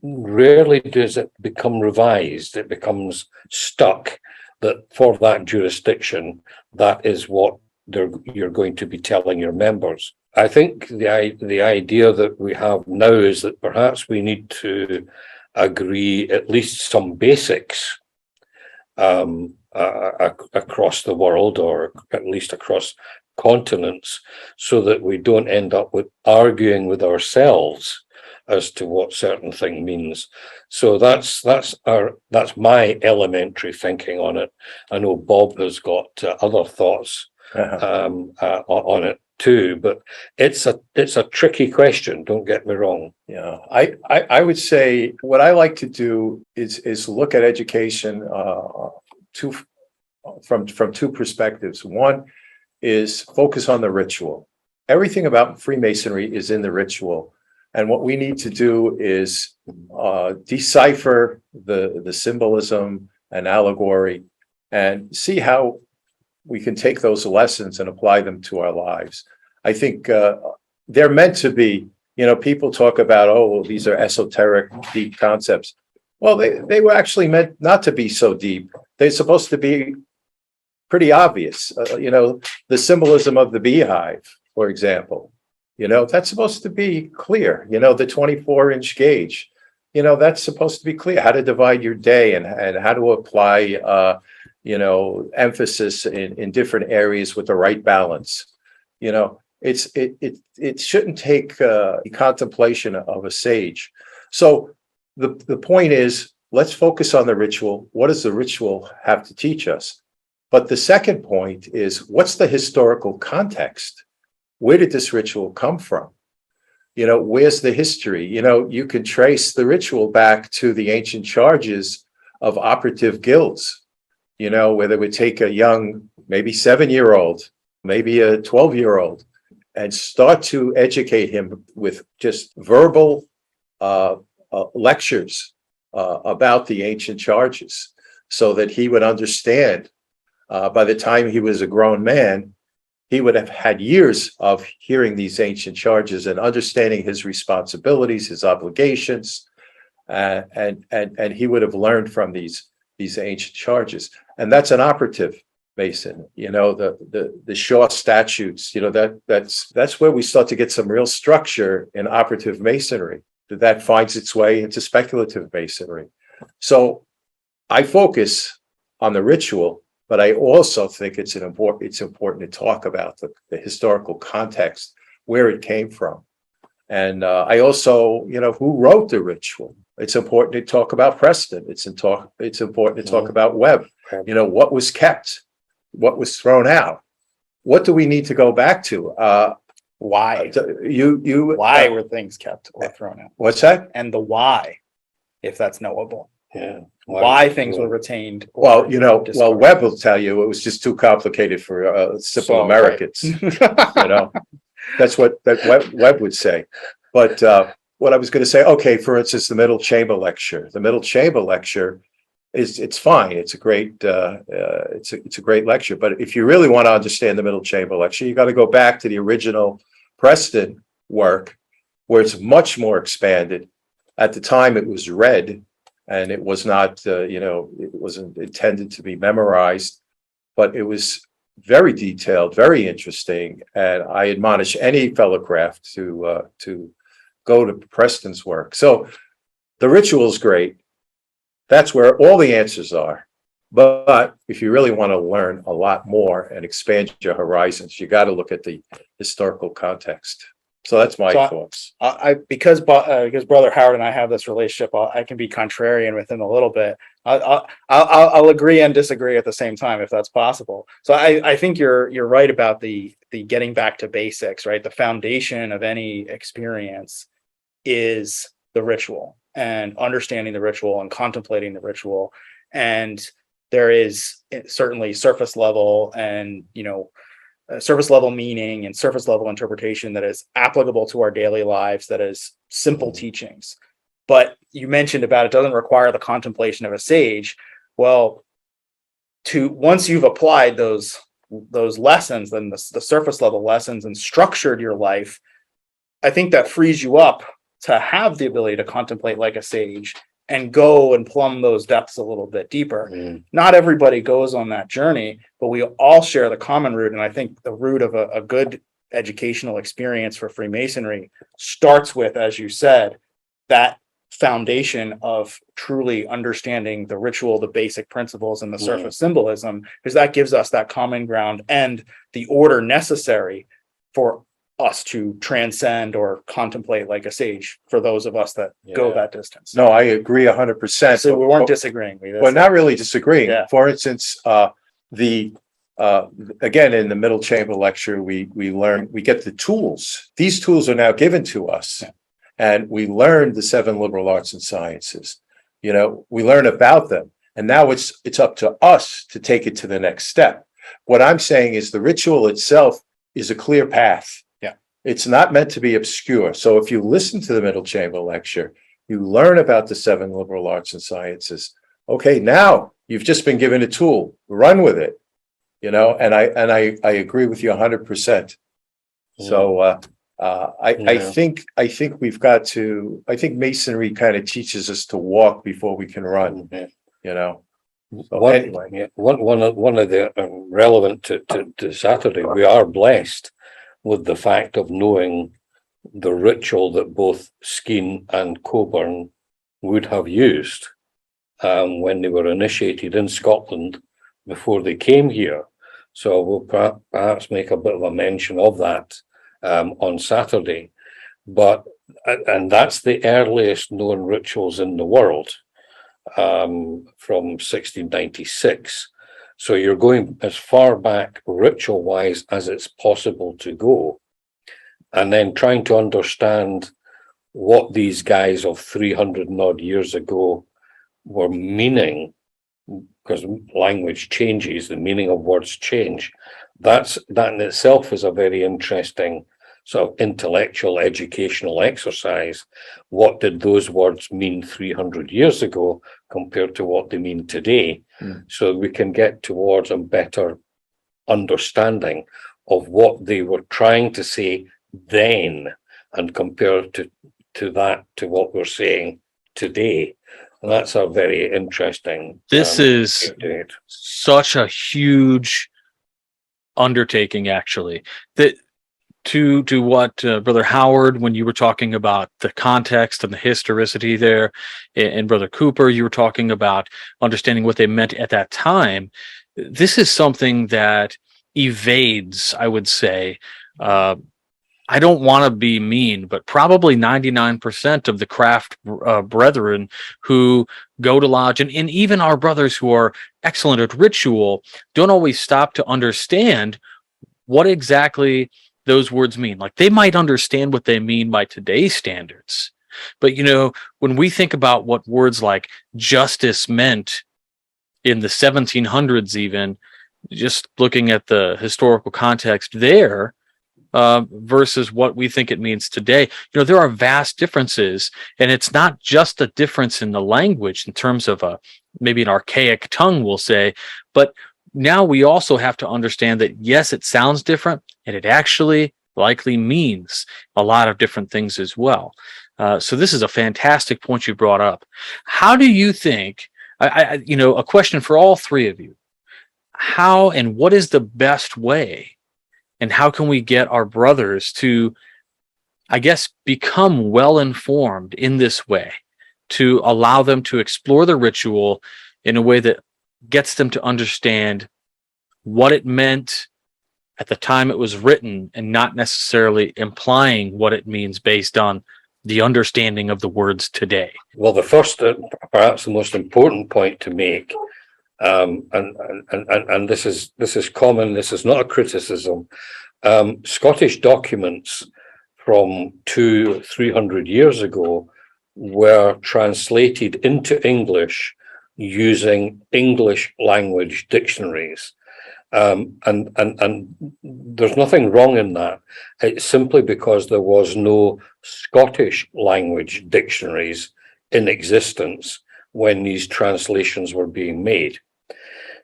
rarely does it become revised. It becomes stuck that for that jurisdiction, that is what you're going to be telling your members. I think the idea that we have now is that perhaps we need to agree at least some basics across the world, or at least across continents, so that we don't end up with arguing with ourselves as to what certain thing means. So that's my elementary thinking on it. I know Bob has got other thoughts on it too, but it's a tricky question. Don't get me wrong. Yeah, I would say what I like to do is look at education from two perspectives. One is focus on the ritual. Everything about Freemasonry is in the ritual, and what we need to do is decipher the symbolism and allegory, and see how we can take those lessons and apply them to our lives. I think they're meant to be, people talk about, oh, well, these are esoteric, deep concepts. Well, they were actually meant not to be so deep. They're supposed to be pretty obvious. The symbolism of the beehive, for example, that's supposed to be clear. The 24-inch gauge, that's supposed to be clear. How to divide your day and how to apply, emphasis in different areas with the right balance. It shouldn't take contemplation of a sage. So the point is, let's focus on the ritual. What does the ritual have to teach us? But the second point is, what's the historical context? Where did this ritual come from? Where's the history? You can trace the ritual back to the ancient charges of operative guilds, where they would take a young, maybe 7-year-old, maybe a 12-year-old, and start to educate him with just verbal lectures about the ancient charges, so that he would understand. By the time he was a grown man, he would have had years of hearing these ancient charges and understanding his responsibilities, his obligations, and he would have learned from these ancient charges. And that's an operative Mason. The Shaw statutes. That's where we start to get some real structure in operative Masonry. That finds its way into speculative Masonry. So I focus on the ritual, but I also think it's important to talk about the historical context, where it came from. And I also, who wrote the ritual? It's important to talk about Preston. It's important to talk about Webb. You know, what was kept, what was thrown out. What do we need to go back to? Why? Why were things kept or thrown out? What's that? And the why, if that's knowable. Yeah. Why things were retained. Well, you know, well, Webb will tell you it was just too complicated for simple Americans. You know, that's what Webb would say. But what I was going to say, okay, for instance, the Middle Chamber lecture. The Middle Chamber lecture it's fine. It's a great it's a great lecture. But if you really want to understand the Middle Chamber lecture, you got to go back to the original Preston work, where it's much more expanded. At the time, it was read, and it was not you know, it wasn't intended to be memorized, but it was very detailed, very interesting. And I admonish any fellow craft to go to Preston's work. So the ritual is great. That's where all the answers are. But if you really want to learn a lot more and expand your horizons, you got to look at the historical context. So that's my thoughts. Because Brother Howard and I have this relationship, I can be contrarian with him a little bit. I'll agree and disagree at the same time, if that's possible. So I think you're right about the getting back to basics, right? The foundation of any experience is the ritual, and understanding the ritual and contemplating the ritual. And there is certainly surface level and, you know, surface level meaning and surface level interpretation that is applicable to our daily lives, that is simple teachings. But you mentioned about it doesn't require the contemplation of a sage. Well, once you've applied those lessons, then the surface level lessons, and structured your life, I think that frees you up to have the ability to contemplate like a sage and go and plumb those depths a little bit deeper. Not everybody goes on that journey, but we all share the common root. And I think the root of a good educational experience for Freemasonry starts with, as you said, that foundation of truly understanding the ritual, the basic principles, and the surface symbolism, because that gives us that common ground and the order necessary for us to transcend or contemplate like a sage, for those of us that go that distance. No, I agree 100%. So we weren't disagreeing. We're not really disagreeing. Yeah. For instance, again, in the Middle Chamber lecture, we get the tools. These tools are now given to us, and we learn the 7 liberal arts and sciences. You know, we learn about them, and now it's up to us to take it to the next step. What I'm saying is the ritual itself is a clear path. It's not meant to be obscure. So if you listen to the Middle Chamber lecture, you learn about the 7 liberal arts and sciences. Okay, now you've just been given a tool. Run with it. You know, and I agree with you 100%. So I think we've got to. I think Masonry kind of teaches us to walk before we can run. You know. So one of the relevant to Saturday, we are blessed with the fact of knowing the ritual that both Skene and Coburn would have used when they were initiated in Scotland before they came here. So we'll perhaps make a bit of a mention of that on Saturday. And that's the earliest known rituals in the world, from 1696. So you're going as far back ritual-wise as it's possible to go, and then trying to understand what these guys of 300 and odd years ago were meaning, because language changes, the meaning of words change. That in itself is a very interesting sort of intellectual, educational exercise. What did those words mean 300 years ago compared to what they mean today? So we can get towards a better understanding of what they were trying to say then and compare to what we're saying today. And that's a very interesting. This is such a huge undertaking, actually, that to what Brother Howard, when you were talking about the context and the historicity there, and Brother Cooper, you were talking about understanding what they meant at that time. This is something that evades, I would say, I don't want to be mean, but probably 99% of the craft brethren who go to lodge, and even our brothers who are excellent at ritual, don't always stop to understand what exactly those words mean. Like, they might understand what they mean by today's standards, but when we think about what words like justice meant in the 1700s, even just looking at the historical context there, versus what we think it means today, there are vast differences, and it's not just a difference in the language in terms of maybe an archaic tongue, we'll say, but now we also have to understand that, yes, it sounds different, and it actually likely means a lot of different things as well. So this is a fantastic point you brought up. How do you think, a question for all three of you, how and what is the best way, and how can we get our brothers to, I guess, become well-informed in this way, to allow them to explore the ritual in a way that gets them to understand what it meant at the time it was written, and not necessarily implying what it means based on the understanding of the words today? Well, the first, perhaps the most important point to make, and this is common. This is not a criticism. Scottish documents from 200-300 years ago were translated into English using English language dictionaries. And there's nothing wrong in that. It's simply because there was no Scottish language dictionaries in existence when these translations were being made.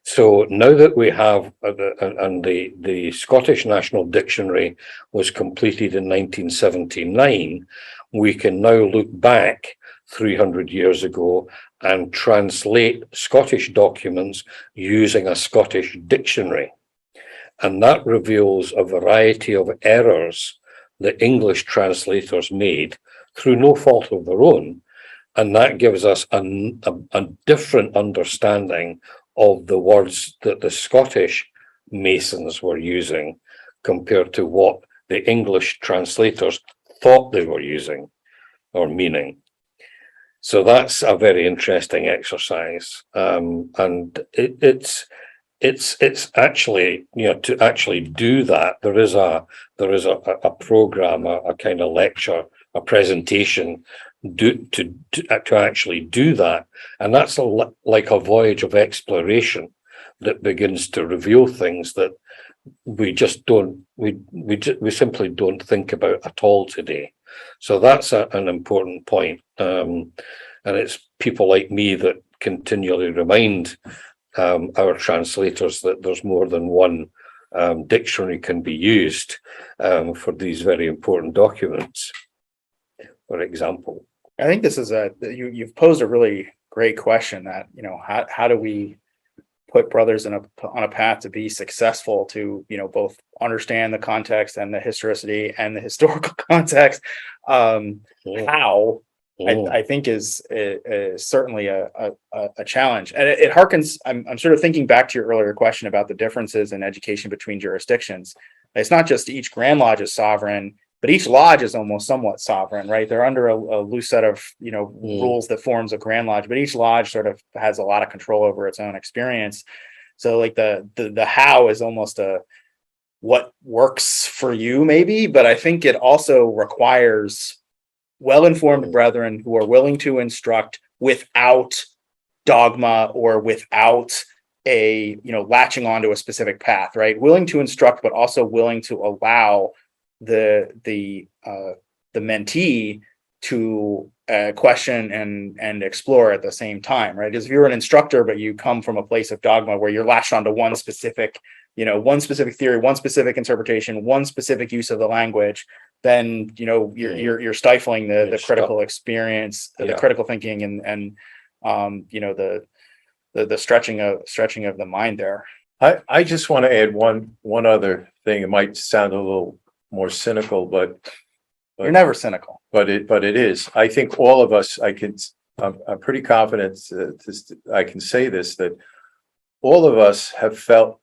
So now that we have, and the Scottish National Dictionary was completed in 1979, we can now look back 300 years ago and translate Scottish documents using a Scottish dictionary. And that reveals a variety of errors that English translators made through no fault of their own. And that gives us a different understanding of the words that the Scottish Masons were using compared to what the English translators thought they were using or meaning. So that's a very interesting exercise, and it's actually, to actually do that, there is a program, a kind of lecture, a presentation to actually do that, and that's like a voyage of exploration that begins to reveal things that we just don't, we simply don't think about at all today. So that's an important point. And it's people like me that continually remind our translators that there's more than one dictionary can be used for these very important documents, for example. I think this is you've posed a really great question that, how do we put brothers on a path to be successful, to, both understand the context and the historicity and the historical context. How I think is certainly a challenge, and it harkens. I'm sort of thinking back to your earlier question about the differences in education between jurisdictions. It's not just each Grand Lodge is sovereign, but each lodge is almost somewhat sovereign, right? They're under a loose set of rules that forms a Grand Lodge, but each lodge sort of has a lot of control over its own experience. So like the how is almost a what works for you, maybe, but I think it also requires well-informed brethren who are willing to instruct without dogma or without a latching onto a specific path, right? Willing to instruct, but also willing to allow the mentee to question and explore at the same time, right? Because if you're an instructor but you come from a place of dogma where you're latched onto one specific theory, one specific interpretation, one specific use of the language, then you're stifling the critical experience, the critical thinking, and the stretching of the mind there. I just want to add one other thing. It might sound a little more cynical, but you're never cynical. But it is. I think all of us. I'm pretty confident I can say this, that all of us have felt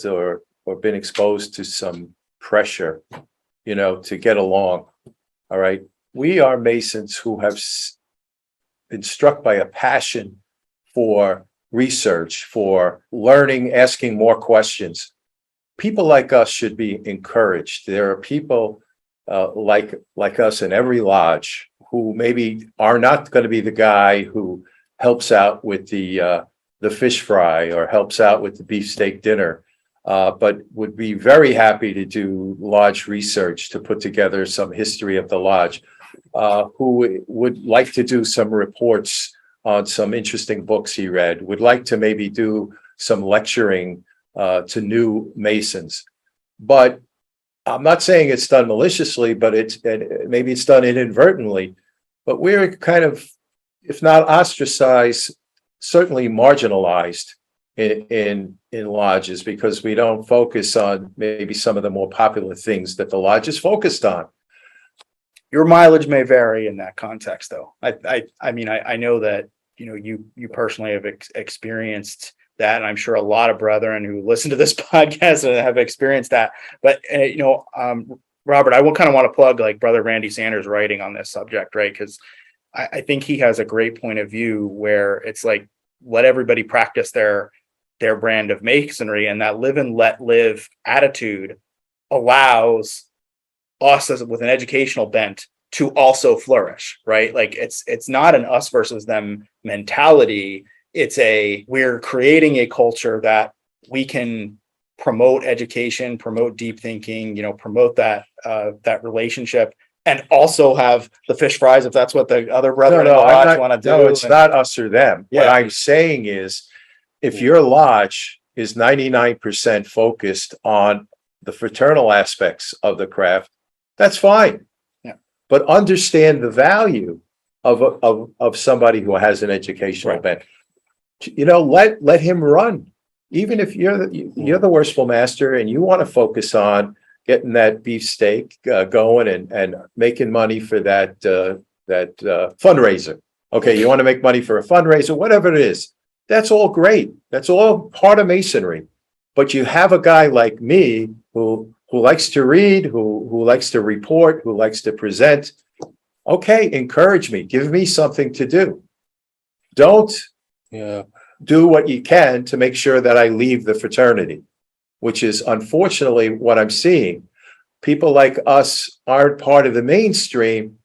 or been exposed to some pressure to get along. All right. We are Masons who have been struck by a passion for research, for learning, asking more questions. People like us should be encouraged. There are people like us in every lodge who maybe are not going to be the guy who helps out with the fish fry or helps out with the beefsteak dinner, but would be very happy to do lodge research, to put together some history of the lodge, who would like to do some reports on some interesting books he read, would like to maybe do some lecturing to new Masons. But I'm not saying it's done maliciously, but maybe it's done inadvertently. But we're kind of, if not ostracized, certainly marginalized in lodges, because we don't focus on maybe some of the more popular things that the lodge is focused on. Your mileage may vary in that context, though. I mean, I know that, you personally have experienced that, and I'm sure a lot of brethren who listen to this podcast have experienced that. But, Robert, I will kind of want to plug like Brother Randy Sanders' writing on this subject, right? Because I think he has a great point of view where it's like, let everybody practice their brand of Masonry, and that live and let live attitude allows us with an educational bent to also flourish, right? Like it's not an us versus them mentality. It's we're creating a culture that we can promote education, promote deep thinking, promote that relationship, and also have the fish fries if that's what the other brethren in the lodge want to do. No, it's not us or them. Yeah. What I'm saying is, if your lodge is 99% focused on the fraternal aspects of the craft, that's fine. Yeah. But understand the value of somebody who has an educational bent. Let him run. Even if you're the worshipful master and you want to focus on getting that beefsteak going and making money for that fundraiser. Okay, you want to make money for a fundraiser, whatever it is. That's all great. That's all part of Masonry. But you have a guy like me who likes to read, who likes to report, who likes to present. Okay, encourage me. Give me something to do. Don't do what you can to make sure that I leave the fraternity, which is unfortunately what I'm seeing. People like us aren't part of the mainstream,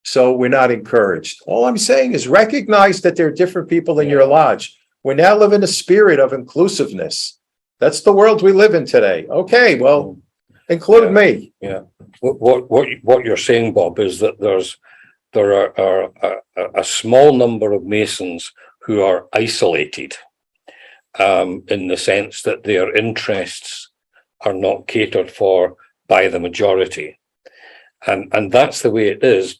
so we're not encouraged. All I'm saying is recognize that there are different people in your lodge. We now live in a spirit of inclusiveness. That's the world we live in today. Okay, well, include me. Yeah. What you're saying, Bob, is that there are a small number of Masons who are isolated, in the sense that their interests are not catered for by the majority. And that's the way it is.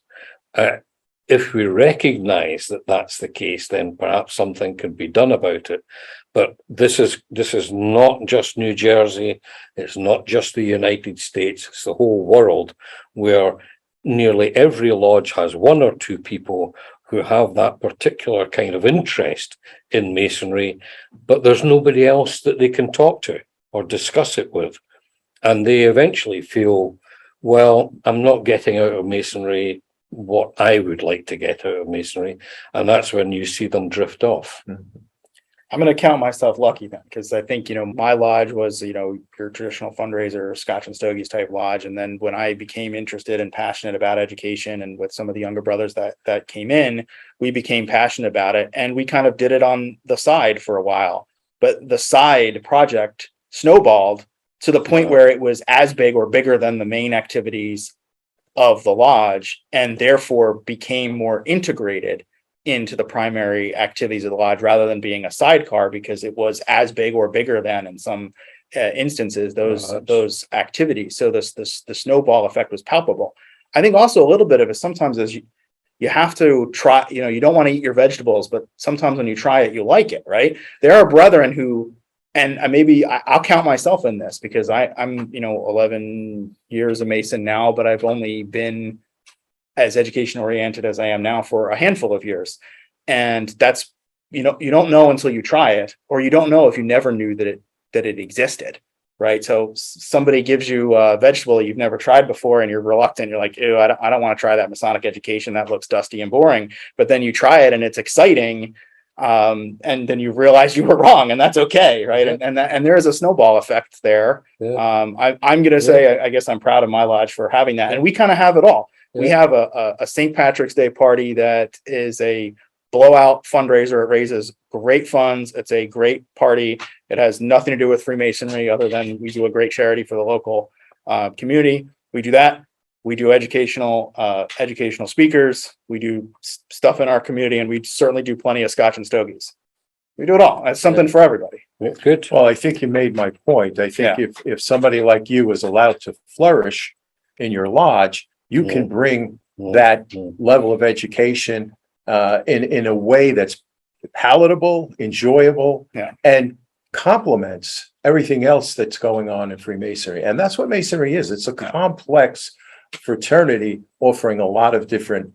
If we recognize that that's the case, then perhaps something could be done about it. But this is not just New Jersey. It's not just the United States. It's the whole world, where nearly every lodge has one or two people who have that particular kind of interest in Masonry, but there's nobody else that they can talk to or discuss it with. And they eventually feel, well, I'm not getting out of Masonry what I would like to get out of Masonry. And that's when you see them drift off. I'm going to count myself lucky then, because I think, my lodge was, your traditional fundraiser, Scotch and Stogies type lodge. And then when I became interested and passionate about education, and with some of the younger brothers that came in, we became passionate about it, and we kind of did it on the side for a while. But the side project snowballed to the point where it was as big or bigger than the main activities of the lodge, and therefore became more integrated into the primary activities of the lodge rather than being a sidecar, because it was as big or bigger than in some instances those activities. So the snowball effect was palpable. I think also a little bit of it sometimes is you have to try, you don't want to eat your vegetables, but sometimes when you try it, you like it, right? There are brethren who, and maybe I'll count myself in this, because I'm 11 years a Mason now, but I've only been as education oriented as I am now for a handful of years. And that's, you don't know until you try it, or you don't know if you never knew that it existed, right? So somebody gives you a vegetable you've never tried before and you're reluctant. You're like, ew, I don't want to try that Masonic education. That looks dusty and boring. But then you try it and it's exciting. And then you realize you were wrong, and that's okay, right? And there is a snowball effect there. I'm going to say, I guess I'm proud of my lodge for having that. And we kind of have it all. We have a St. Patrick's Day party that is a blowout fundraiser. It raises great funds. It's a great party. It has nothing to do with Freemasonry other than we do a great charity for the local community. We do that. We do educational speakers. We do stuff in our community, and we certainly do plenty of scotch and stogies. We do it all. That's something for everybody. Good. Well, I think you made my point. I think if somebody like you was allowed to flourish in your lodge, you can bring that level of education in a way that's palatable, enjoyable, and complements everything else that's going on in Freemasonry. And that's what Masonry is. It's a complex fraternity offering a lot of different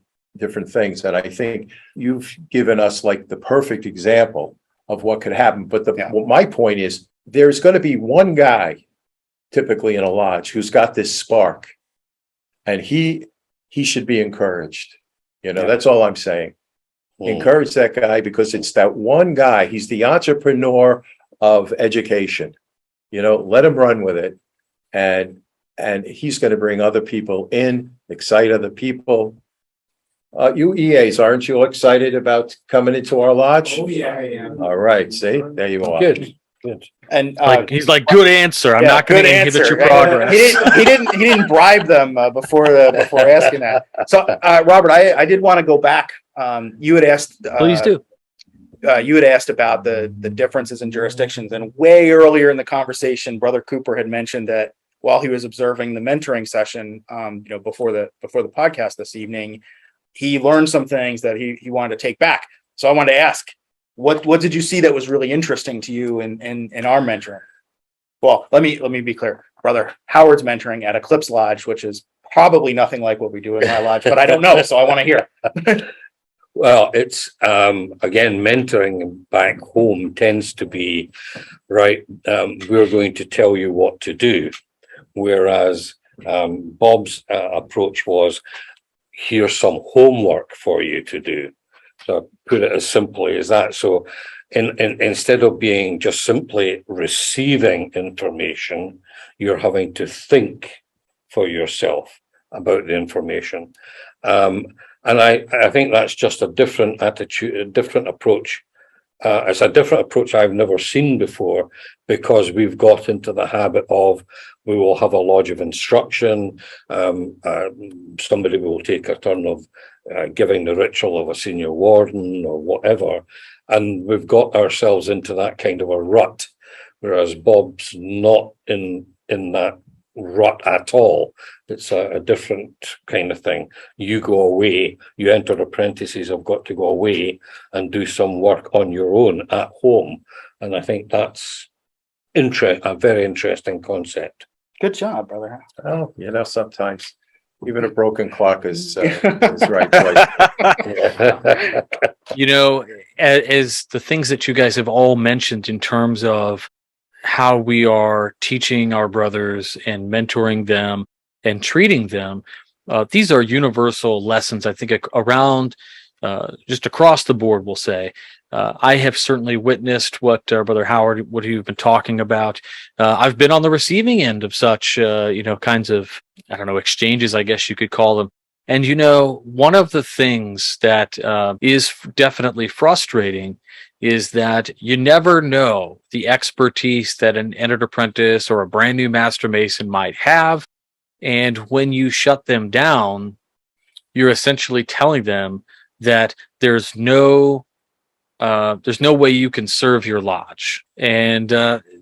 things. And I think you've given us like the perfect example of what could happen. But my point is, there's going to be one guy typically in a lodge who's got this spark, and he should be encouraged. That's all I'm saying. Encourage that guy, because it's that one guy. He's the entrepreneur of education. Let him run with it. And he's going to bring other people in, excite other people. You EAs, aren't you excited about coming into our lodge? Oh, yeah, I am. All right. See, there you are. Good. And he's like, good answer. I'm not going to inhibit your progress. He didn't bribe them before asking that. So, Robert, I did want to go back. You had asked. Please do. You had asked about the differences in jurisdictions, and way earlier in the conversation, Brother Cooper had mentioned that while he was observing the mentoring session, before the podcast this evening, he learned some things that he wanted to take back. So I wanted to ask, what did you see that was really interesting to you in our mentoring? Well, let me be clear. Brother Howard's mentoring at Eclipse Lodge, which is probably nothing like what we do in my lodge, but I don't know, so I want to hear. Well, it's again, mentoring back home tends to be right. We're going to tell you what to do, whereas Bob's approach was, here's some homework for you to do. So I put it as simply as that. So instead of being just simply receiving information, you're having to think for yourself about the information. And I think that's just a different attitude, a different approach. It's a different approach I've never seen before, because we've got into the habit of, we will have a lodge of instruction. Somebody will take a turn of giving the ritual of a senior warden or whatever. And we've got ourselves into that kind of a rut, whereas Bob's not in that rut at all. It's a different kind of thing. You go away, you enter apprentices have got to go away and do some work on your own at home. And I think that's a very interesting concept. Good job, brother. Oh, sometimes even a broken clock is right place. As the things that you guys have all mentioned in terms of how we are teaching our brothers and mentoring them and treating them, these are universal lessons, I think, around just across the board, we'll say. I have certainly witnessed what Brother Howard, what you've been talking about. I've been on the receiving end of such, kinds of, exchanges, I guess you could call them. And, one of the things that is definitely frustrating is that you never know the expertise that an entered apprentice or a brand new master mason might have. And when you shut them down, you're essentially telling them that there's no way you can serve your lodge. And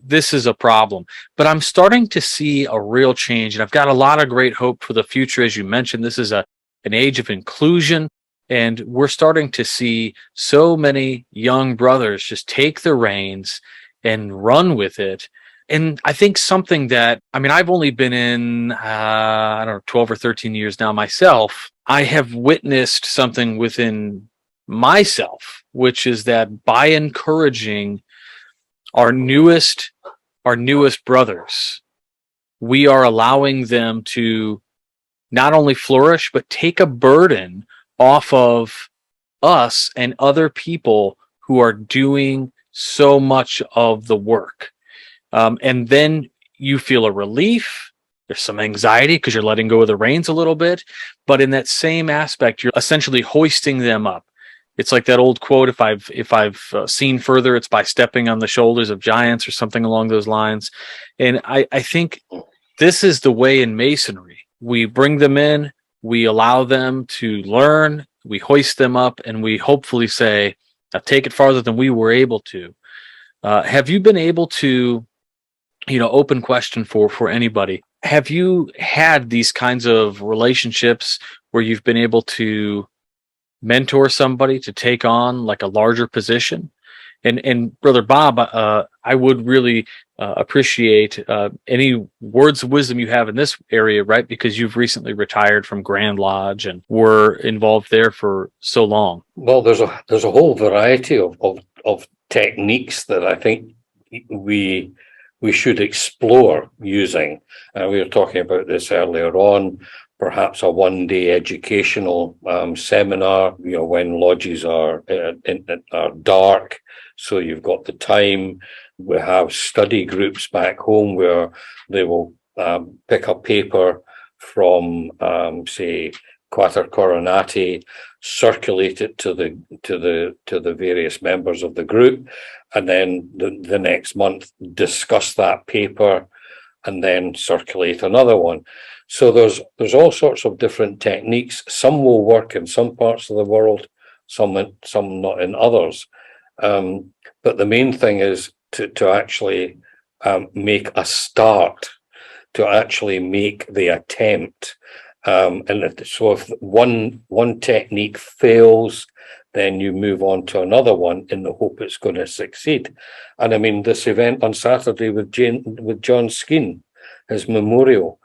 this is a problem. But I'm starting to see a real change, and I've got a lot of great hope for the future. As you mentioned, this is an age of inclusion, and we're starting to see so many young brothers just take the reins and run with it. And I think something that, I've only been in, 12 or 13 years now myself. I have witnessed something within myself, which is that by encouraging our newest our newest brothers, we are allowing them to not only flourish, but take a burden off of us and other people who are doing so much of the work. And then you feel a relief. There's some anxiety because you're letting go of the reins a little bit. But in that same aspect, you're essentially hoisting them up. It's like that old quote, if I've seen further, it's by stepping on the shoulders of giants or something along those lines. And I think this is the way in Masonry. We bring them in, we allow them to learn, we hoist them up, and we hopefully say, now take it farther than we were able to. Have you been able to, open question for anybody, have you had these kinds of relationships where you've been able to mentor somebody to take on like a larger position? And Brother Bob, I would really appreciate any words of wisdom you have in this area, right? Because you've recently retired from Grand Lodge and were involved there for so long. Well, there's a whole variety of techniques that I think we should explore using. We were talking about this earlier on. Perhaps a one-day educational seminar, when lodges are dark, so you've got the time. We have study groups back home where they will pick a paper from, say, Quater Coronati, circulate it to the various members of the group, and then the next month discuss that paper, and then circulate another one. So there's all sorts of different techniques. Some will work in some parts of the world, some not in others. But the main thing is to actually make a start, to actually make the attempt. So if one technique fails, then you move on to another one in the hope it's going to succeed. And I mean, this event on Saturday with John Skeen, his memorial,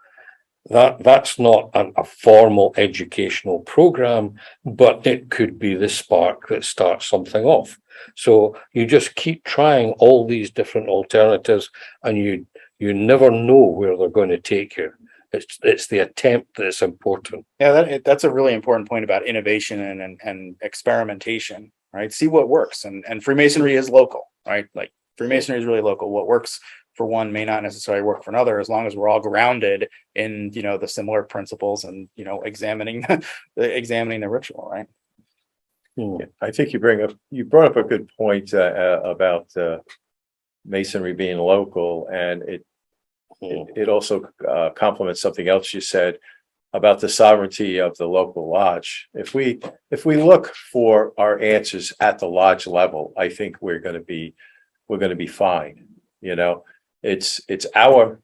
that's not a formal educational program, but it could be the spark that starts something off. So you just keep trying all these different alternatives, and you never know where they're going to take you. It's the attempt that's important. Yeah, that's a really important point about innovation and experimentation, right? See what works, and Freemasonry is local, right? Like Freemasonry is really local. What works for one may not necessarily work for another, as long as we're all grounded in the similar principles and examining the ritual, right? Yeah, I think you brought up a good point about Masonry being local, and it also complements something else you said about the sovereignty of the local lodge. If we look for our answers at the lodge level, I think we're going to be fine. It's our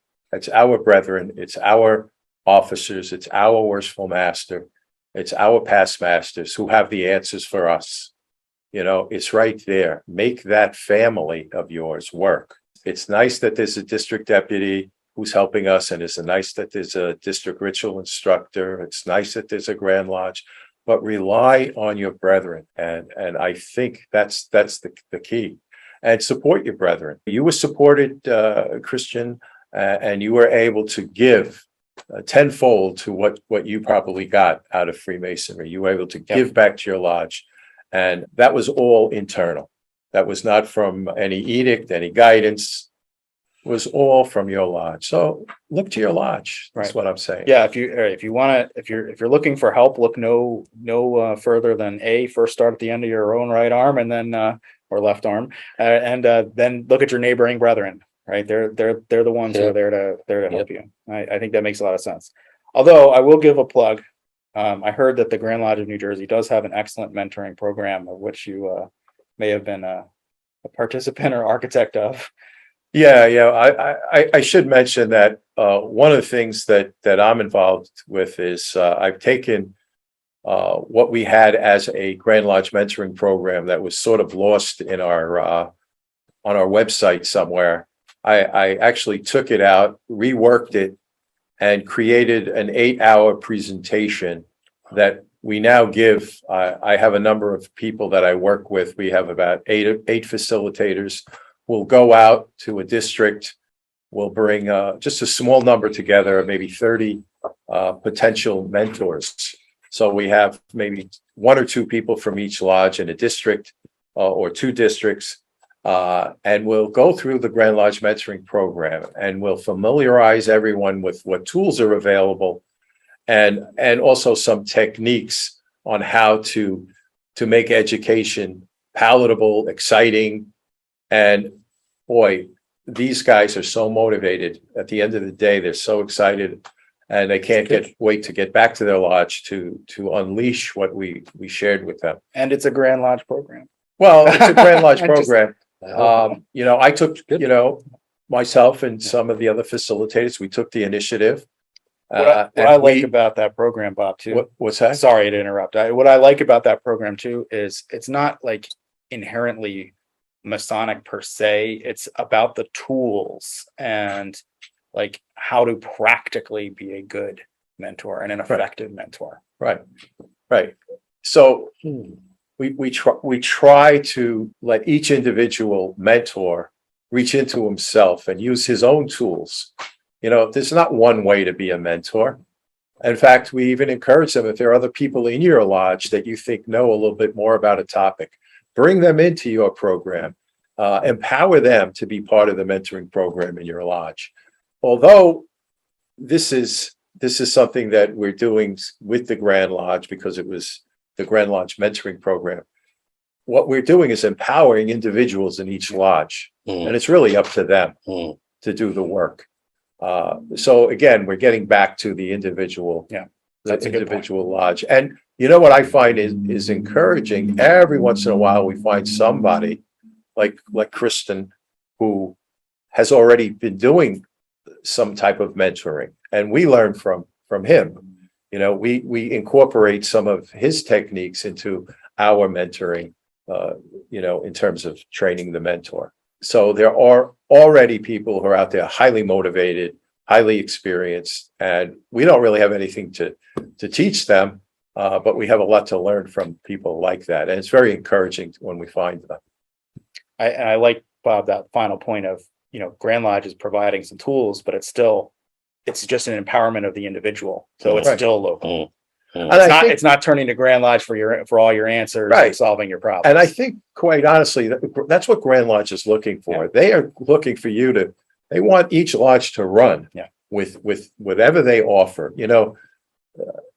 brethren, it's our officers, it's our worshipful master, it's our past masters who have the answers for us. It's right there. Make that family of yours work. It's nice that there's a district deputy who's helping us, and it's nice that there's a district ritual instructor. It's nice that there's a Grand Lodge, but rely on your brethren, and I think that's the key. And support your brethren. You were supported, Christian, and you were able to give tenfold to what you probably got out of Freemasonry. You were able to give back to your lodge, and that was all internal. That was not from any edict, any guidance. It was all from your lodge. So look to your lodge. That's what I'm saying. Yeah, if you're looking for help, look no further than first start at the end of your own right arm, and then or left arm, and then look at your neighboring brethren. Right, they're the ones who are there to help you. I think that makes a lot of sense. Although I will give a plug. I heard that the Grand Lodge of New Jersey does have an excellent mentoring program, of which you may have been a participant or architect of. Yeah. I should mention that one of the things that I'm involved with is I've taken what we had as a Grand Lodge mentoring program that was sort of lost in our on our website somewhere. I actually took it out, reworked it, and created an 8-hour presentation that we now give. I have a number of people that I work with. We have about eight facilitators who will go out to a district we'll bring just a small number together, maybe 30 potential mentors. So we have maybe 1 or 2 people from each lodge in a district or 2 districts. And we'll go through the Grand Lodge mentoring program, and we'll familiarize everyone with what tools are available, and also some techniques on how to make education palatable, exciting. And boy, these guys are so motivated. At the end of the day, they're so excited, and they can't wait to get back to their lodge to unleash what we shared with them. And it's a Grand Lodge program. Well, it's a Grand Lodge program. I took, Good. Myself and some of the other facilitators, we took the initiative. What I like about that program, Bob, too. What's that? Sorry to interrupt. What I like about that program too is it's not like inherently Masonic per se. It's about the tools and like how to practically be a good mentor and an effective mentor. Right. So we try to let each individual mentor reach into himself and use his own tools. There's not one way to be a mentor. In fact, we even encourage them, if there are other people in your lodge that you think know a little bit more about a topic, bring them into your program, empower them to be part of the mentoring program in your lodge. Although this is something that we're doing with the Grand Lodge because it was the Grand Lodge mentoring program, what we're doing is empowering individuals in each lodge, and it's really up to them to do the work. So again, we're getting back to the individual, That's a good individual lodge. And what I find is encouraging. Every once in a while, we find somebody like Kristen who has already been doing some type of mentoring, and we learn from him. We incorporate some of his techniques into our mentoring, in terms of training the mentor. So there are already people who are out there highly motivated, highly experienced, and we don't really have anything to teach them, but we have a lot to learn from people like that. And it's very encouraging when we find them. I like, Bob, that final point of, Grand Lodge is providing some tools, but it's just an empowerment of the individual. So it's still local. And It's not turning to Grand Lodge for all your answers and solving your problems. And I think, quite honestly, that's what Grand Lodge is looking for. They are looking for they want each lodge to run with whatever they offer.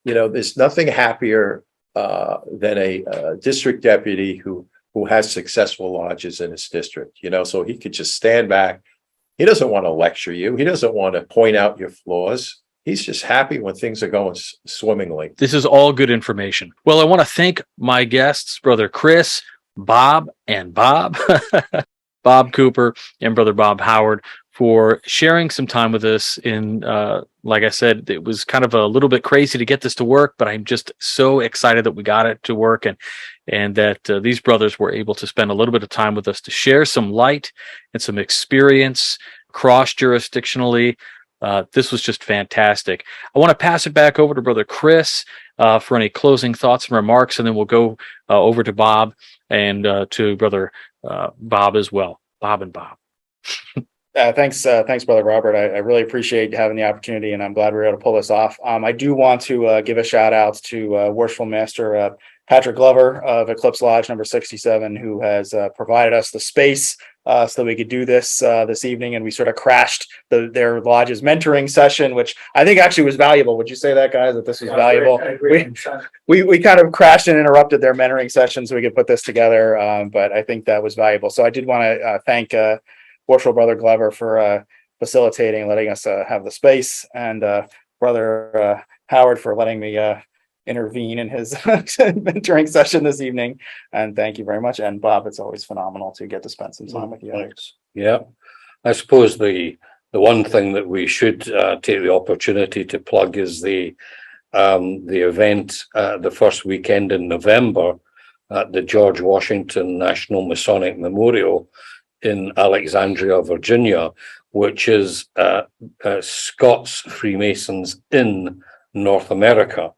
There's nothing happier than a district deputy who has successful lodges in his district, so he could just stand back. He doesn't want to lecture you. He doesn't want to point out your flaws. He's just happy when things are going swimmingly. This is all good information. Well, I want to thank my guests, Brother Chris, Bob, Bob Cooper, and Brother Bob Howard, for sharing some time with us. Like I said, it was kind of a little bit crazy to get this to work, but I'm just so excited that we got it to work, and that these brothers were able to spend a little bit of time with us to share some light and some experience cross-jurisdictionally. This was just fantastic. I want to pass it back over to Brother Chris for any closing thoughts and remarks, and then we'll go over to Bob and to Brother Bob as well. Bob and Bob. Thanks, Brother Robert. I really appreciate having the opportunity, and I'm glad we were able to pull this off. I do want to give a shout out to Worshipful Master Patrick Glover of Eclipse Lodge number 67, who has provided us the space so that we could do this evening, and we sort of crashed their lodge's mentoring session, which I think actually was valuable. Would you say that, guys, that this was valuable? We kind of crashed and interrupted their mentoring session so we could put this together, but I think that was valuable. So I did want to thank Worshipful Brother Glover for facilitating, letting us have the space, and Brother Howard for letting me intervene in his mentoring session this evening. And thank you very much. And Bob, it's always phenomenal to get to spend some time with you. Thanks. Yeah, I suppose the one thing that we should take the opportunity to plug is the event the first weekend in November at the George Washington National Masonic Memorial in Alexandria, Virginia, which is Scots Freemasons in North America.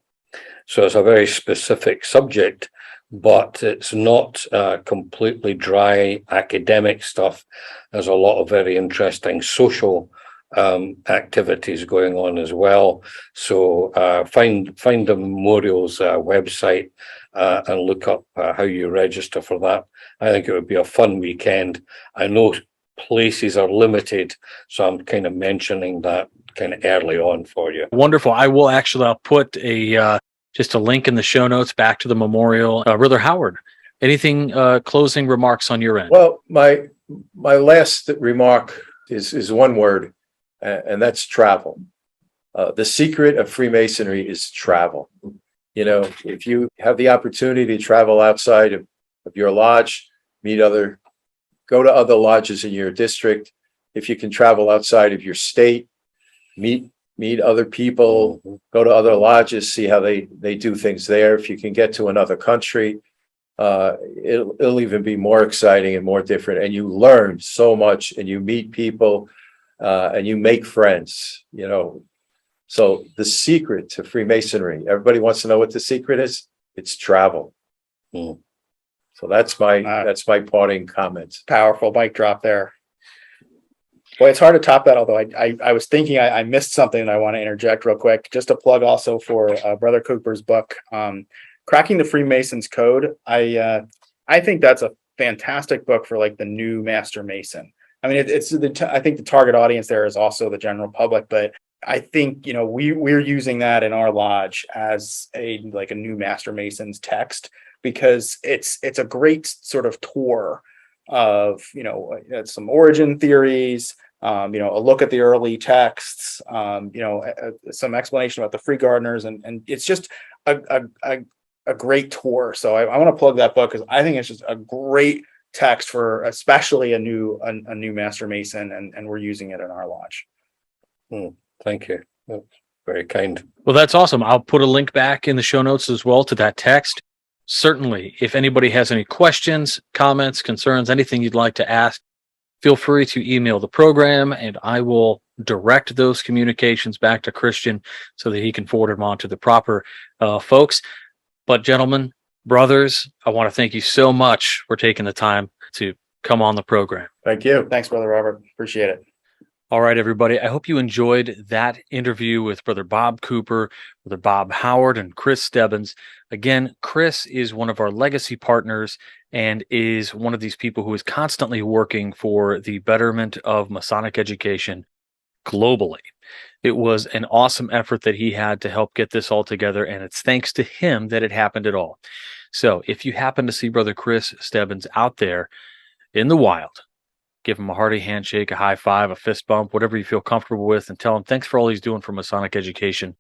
So it's a very specific subject, but it's not completely dry academic stuff. There's a lot of very interesting social activities going on as well. So find the memorial's website and look up how you register for that. I think it would be a fun weekend. I know places are limited, so I'm kind of mentioning that kind of early on for you. Wonderful. I'll put just a link in the show notes back to the memorial. Brother Howard, anything closing remarks on your end? Well, my last remark is one word, and that's travel. The secret of Freemasonry is travel. You know, if you have the opportunity to travel outside of your lodge, go to other lodges in your district. If you can travel outside of your state, meet other people, go to other lodges, see how they do things there. If you can get to another country, it'll even be more exciting and more different. And you learn so much, and you meet people, and you make friends, you know. So the secret to Freemasonry, everybody wants to know what the secret is. It's travel. So that's my parting comments. Powerful mic drop there. Boy, it's hard to top that. Although I was thinking I missed something that I want to interject real quick, just to plug also for Brother Cooper's book, Cracking the Freemasons Code. I think that's a fantastic book for like the new Master Mason. I mean, I think the target audience there is also the general public, but I think, you know, we're using that in our lodge as a new Master Mason's text, because it's a great sort of tour of, you know, some origin theories, you know, a look at the early texts, you know, some explanation about the Free Gardeners, and it's just a great tour. So I want to plug that book, because I think it's just a great text for especially a new Master Mason, and we're using it in our lodge. Thank you. That's very kind. Well, that's awesome. I'll put a link back in the show notes as well to that text. Certainly, if anybody has any questions, comments, concerns, anything you'd like to ask, feel free to email the program, and I will direct those communications back to Christian so that he can forward them on to the proper folks. But gentlemen, brothers, I want to thank you so much for taking the time to come on the program. Thank you. Thanks, Brother Robert. Appreciate it. All right, everybody. I hope you enjoyed that interview with Brother Bob Cooper, Brother Bob Howard, and Chris Stebbins. Again, Chris is one of our legacy partners and is one of these people who is constantly working for the betterment of Masonic education globally. It was an awesome effort that he had to help get this all together, and it's thanks to him that it happened at all. So if you happen to see Brother Chris Stebbins out there in the wild, give him a hearty handshake, a high five, a fist bump, whatever you feel comfortable with, and tell him thanks for all he's doing for Masonic education.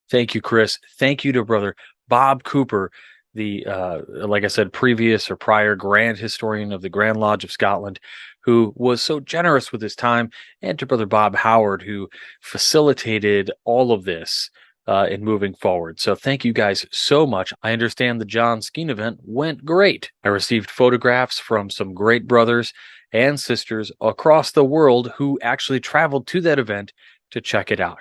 Thank you, Chris. Thank you to Brother Bob Cooper, the, like I said, previous or prior Grand Historian of the Grand Lodge of Scotland, who was so generous with his time, and to Brother Bob Howard, who facilitated all of this in moving forward. So thank you guys so much. I understand the John Skeen event went great. I received photographs from some great brothers and sisters across the world who actually traveled to that event to check it out.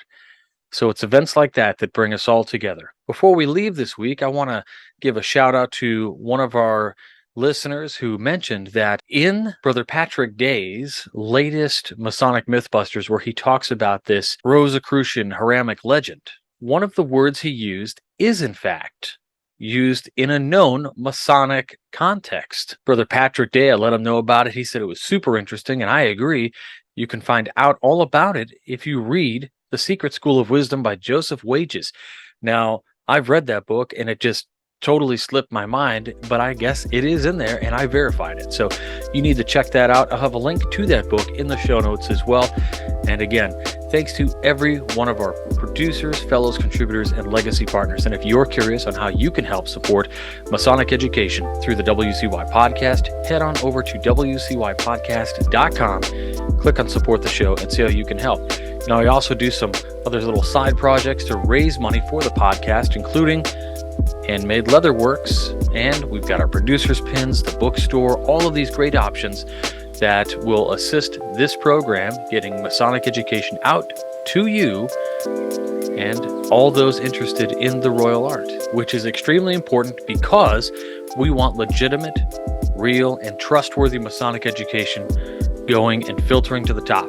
So it's events like that that bring us all together. Before we leave this week, I want to give a shout out to one of our listeners who mentioned that in Brother Patrick Day's latest Masonic Mythbusters, where he talks about this Rosicrucian Hiramic legend, one of the words he used is in fact used in a known Masonic context. Brother Patrick Day, I let him know about it. He said it was super interesting, and I agree. You can find out all about it if you read The Secret School of Wisdom by Joseph Wages. Now, I've read that book, and it just totally slipped my mind, but I guess it is in there, and I verified it. So you need to check that out. I'll have a link to that book in the show notes as well. And again, thanks to every one of our producers, fellows, contributors, and legacy partners. And if you're curious on how you can help support Masonic education through the WCY podcast, head on over to wcypodcast.com, click on support the show, and see how you can help. Now, I also do some other little side projects to raise money for the podcast, including handmade leather works, and we've got our producers pins, the bookstore, all of these great options that will assist this program getting Masonic education out to you and all those interested in the royal art, which is extremely important because we want legitimate, real, and trustworthy Masonic education going and filtering to the top.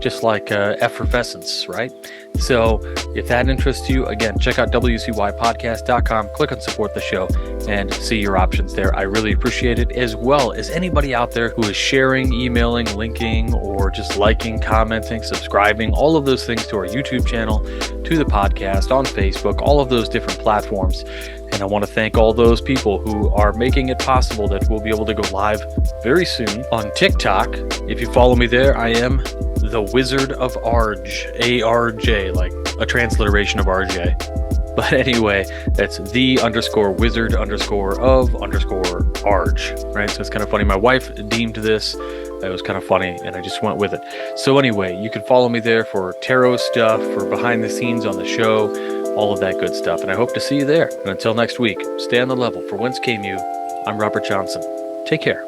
just like effervescence, right? So if that interests you, again, check out wcypodcast.com, click on support the show, and see your options there. I really appreciate it, as well as anybody out there who is sharing, emailing, linking, or just liking, commenting, subscribing, all of those things to our YouTube channel, to the podcast, on Facebook, all of those different platforms. And I want to thank all those people who are making it possible that we'll be able to go live very soon on TikTok. If you follow me there, I am the Wizard of Arj, A-R-J, like a transliteration of RJ. But anyway, that's the_wizard_of_Arj, right? So it's kind of funny. My wife deemed this. It was kind of funny, and I just went with it. So anyway, you can follow me there for tarot stuff, for behind the scenes on the show, all of that good stuff. And I hope to see you there. And until next week, stay on the level. For Whence Came You, I'm Robert Johnson. Take care.